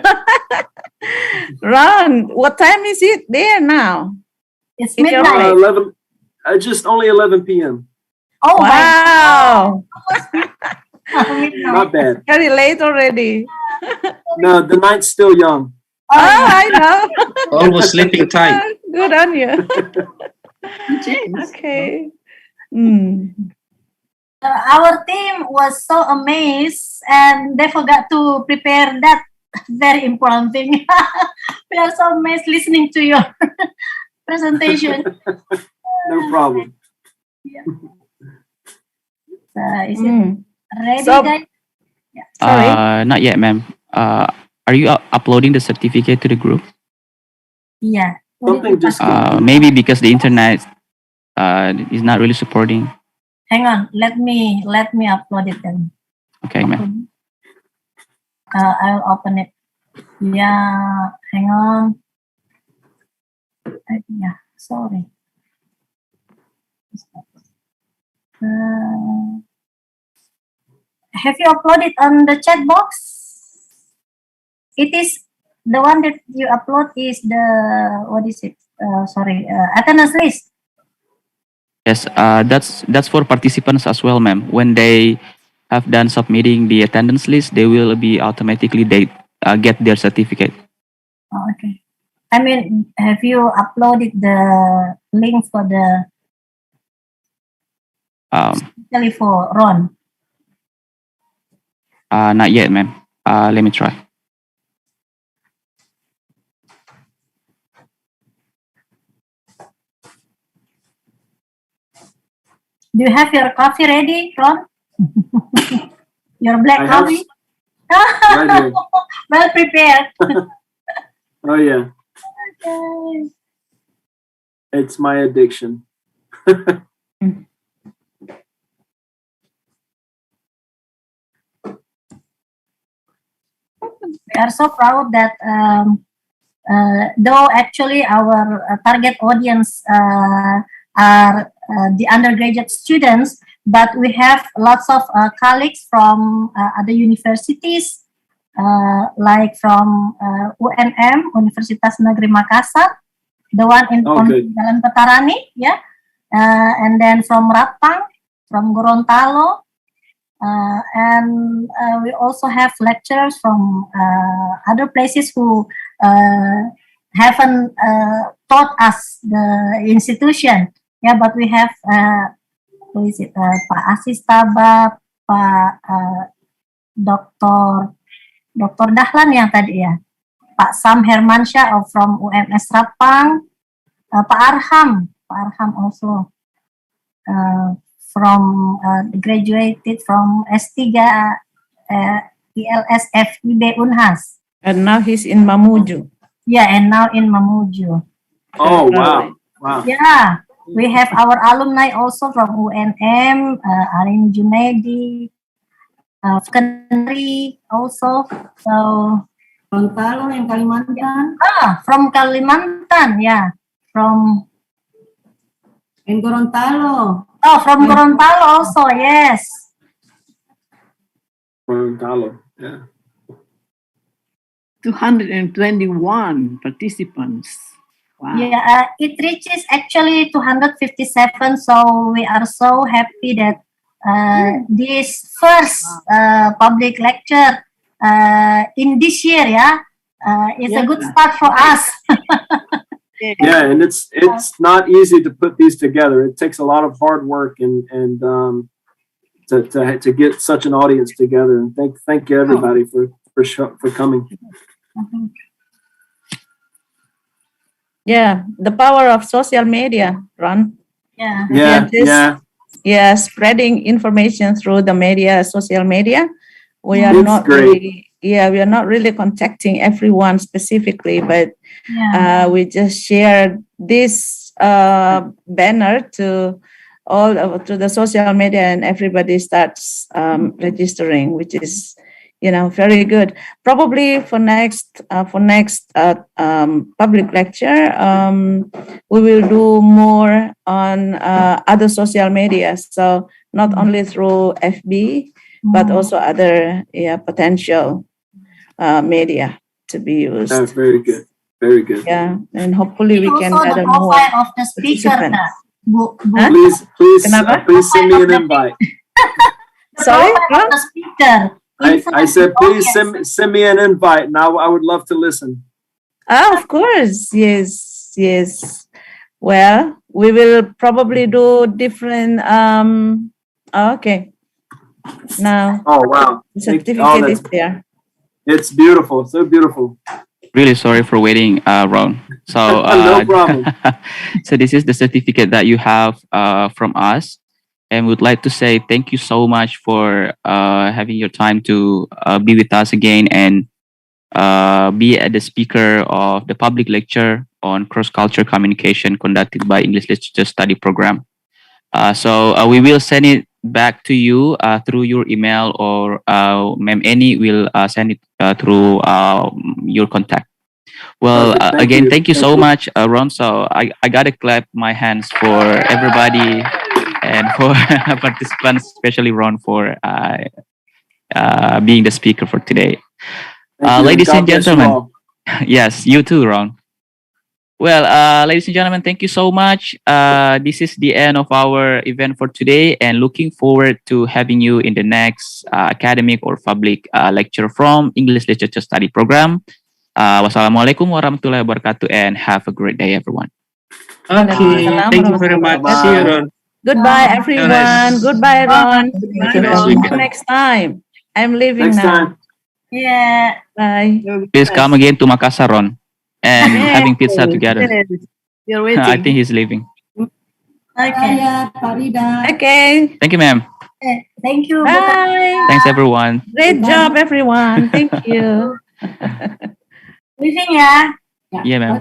Ron, what time is it there now? It's In your midnight. place? 11. Just only 11 p.m. Oh Wow, my God. Not bad. very late already. No, the night's still young. Oh, I know. Almost sleeping time. Good on you. Okay. Hmm. Our team was so amazed and they forgot to prepare that very important thing. We are so amazed listening to your presentation. No problem. Is it ready, So- guys? Sorry. Not yet, ma'am. Are you uploading the certificate to the group? Yeah. Something just Maybe because the internet is not really supporting. Hang on. Let me upload it then. Okay, ma'am. I'll open it. Yeah. Hang on. Yeah. Sorry. Have you uploaded on the chat box? It is the one that you upload is the what is it? Attendance list. Yes, that's for participants as well, ma'am. When they have done submitting the attendance list, they will be automatically get their certificate. Oh, okay. I mean, have you uploaded the link for the especially for Ron? Not yet, ma'am. Let me try. Do you have your coffee ready, Ron? Your black I have coffee? right here. Well prepared. Oh yeah, Okay. it's my addiction. We are so proud that though actually our target audience are the undergraduate students, but we have lots of colleagues from other universities, like from UNM, Universitas Negeri Makassar, the one in Okay. Jalan Petarani, yeah, and then from Ratang, from Gorontalo, and we also have lecturers from other places who haven't taught us the institution. Yeah, but we have who is it? Pak Asis Tabab, Pak Dr. Dahlan yang tadi ya, Pak Sam Hermansyah from UMS Rapang, Pak Arham also from graduated from S3 ILS FIB Unhas. And now he's in Mamuju. Yeah, and now in Mamuju. Oh wow, wow. Yeah, we have our alumni also from UNM, Arin Junaidi, Kendari also. So Gorontalo yang Kalimantan. From Kalimantan, yeah, from In Gorontalo. from Gorontalo also, yes. Gorontalo, yeah. 221 participants. Wow. Yeah, it reaches actually 257. So we are so happy that this first public lecture in this year, it's a good start for us. Yeah, and it's not easy to put these together. It takes a lot of hard work and to get such an audience together. And thank you everybody for coming. Yeah, the power of social media, Ron. Yeah. Yeah. Spreading information through the media, social media. We are It's not great. really, we are not really contacting everyone specifically, but We just shared this banner to to the social media, and everybody starts registering, which is, very good. Probably for next public lecture, we will do more on other social media. So not only through FB, but also other potential media to be used. That's very good. Very good. Yeah, and hopefully we can Also the gather more profile of the speaker, participants. Kak. Please Kenapa? send me an invite. The Sorry, profile of the speaker. I said please audience. send me an invite. Now I would love to listen. Of course, yes. Well, we will probably do different. Okay. Now Oh wow! the certificate is there. It's beautiful. So beautiful. Really sorry for waiting, Ron. So No problem. so this is the certificate that you have from us, and would like to say thank you so much for having your time to be with us again and be the speaker of the public lecture on cross-cultural communication conducted by English Literature Study Program. So we will send it back to you through your email, or Ma'am Annie will send it through your contact. Well, thank you so much, Ron. So I gotta clap my hands for everybody and for participants, especially Ron, for being the speaker for today. Ladies and gentlemen, yes, you too, Ron. Well, ladies and gentlemen, thank you so much. This is the end of our event for today, and looking forward to having you in the next academic or public lecture from English Literature Study Program. Wassalamualaikum warahmatullahi wabarakatuh, and have a great day, everyone. Okay, thank you very much. See you, Ron. Goodbye, everyone. Goodbye, Ron. See you Ron. next time. I'm leaving Next now. time. Yeah. Bye. Please come again to Makassar, Ron, and having pizza Yes, together. You're waiting. I think he's leaving. Okay. Okay. Thank you, ma'am. Thank you. Bye. Thanks, everyone. Great job, everyone. Thank you. Leaving ya. Yeah, ma'am.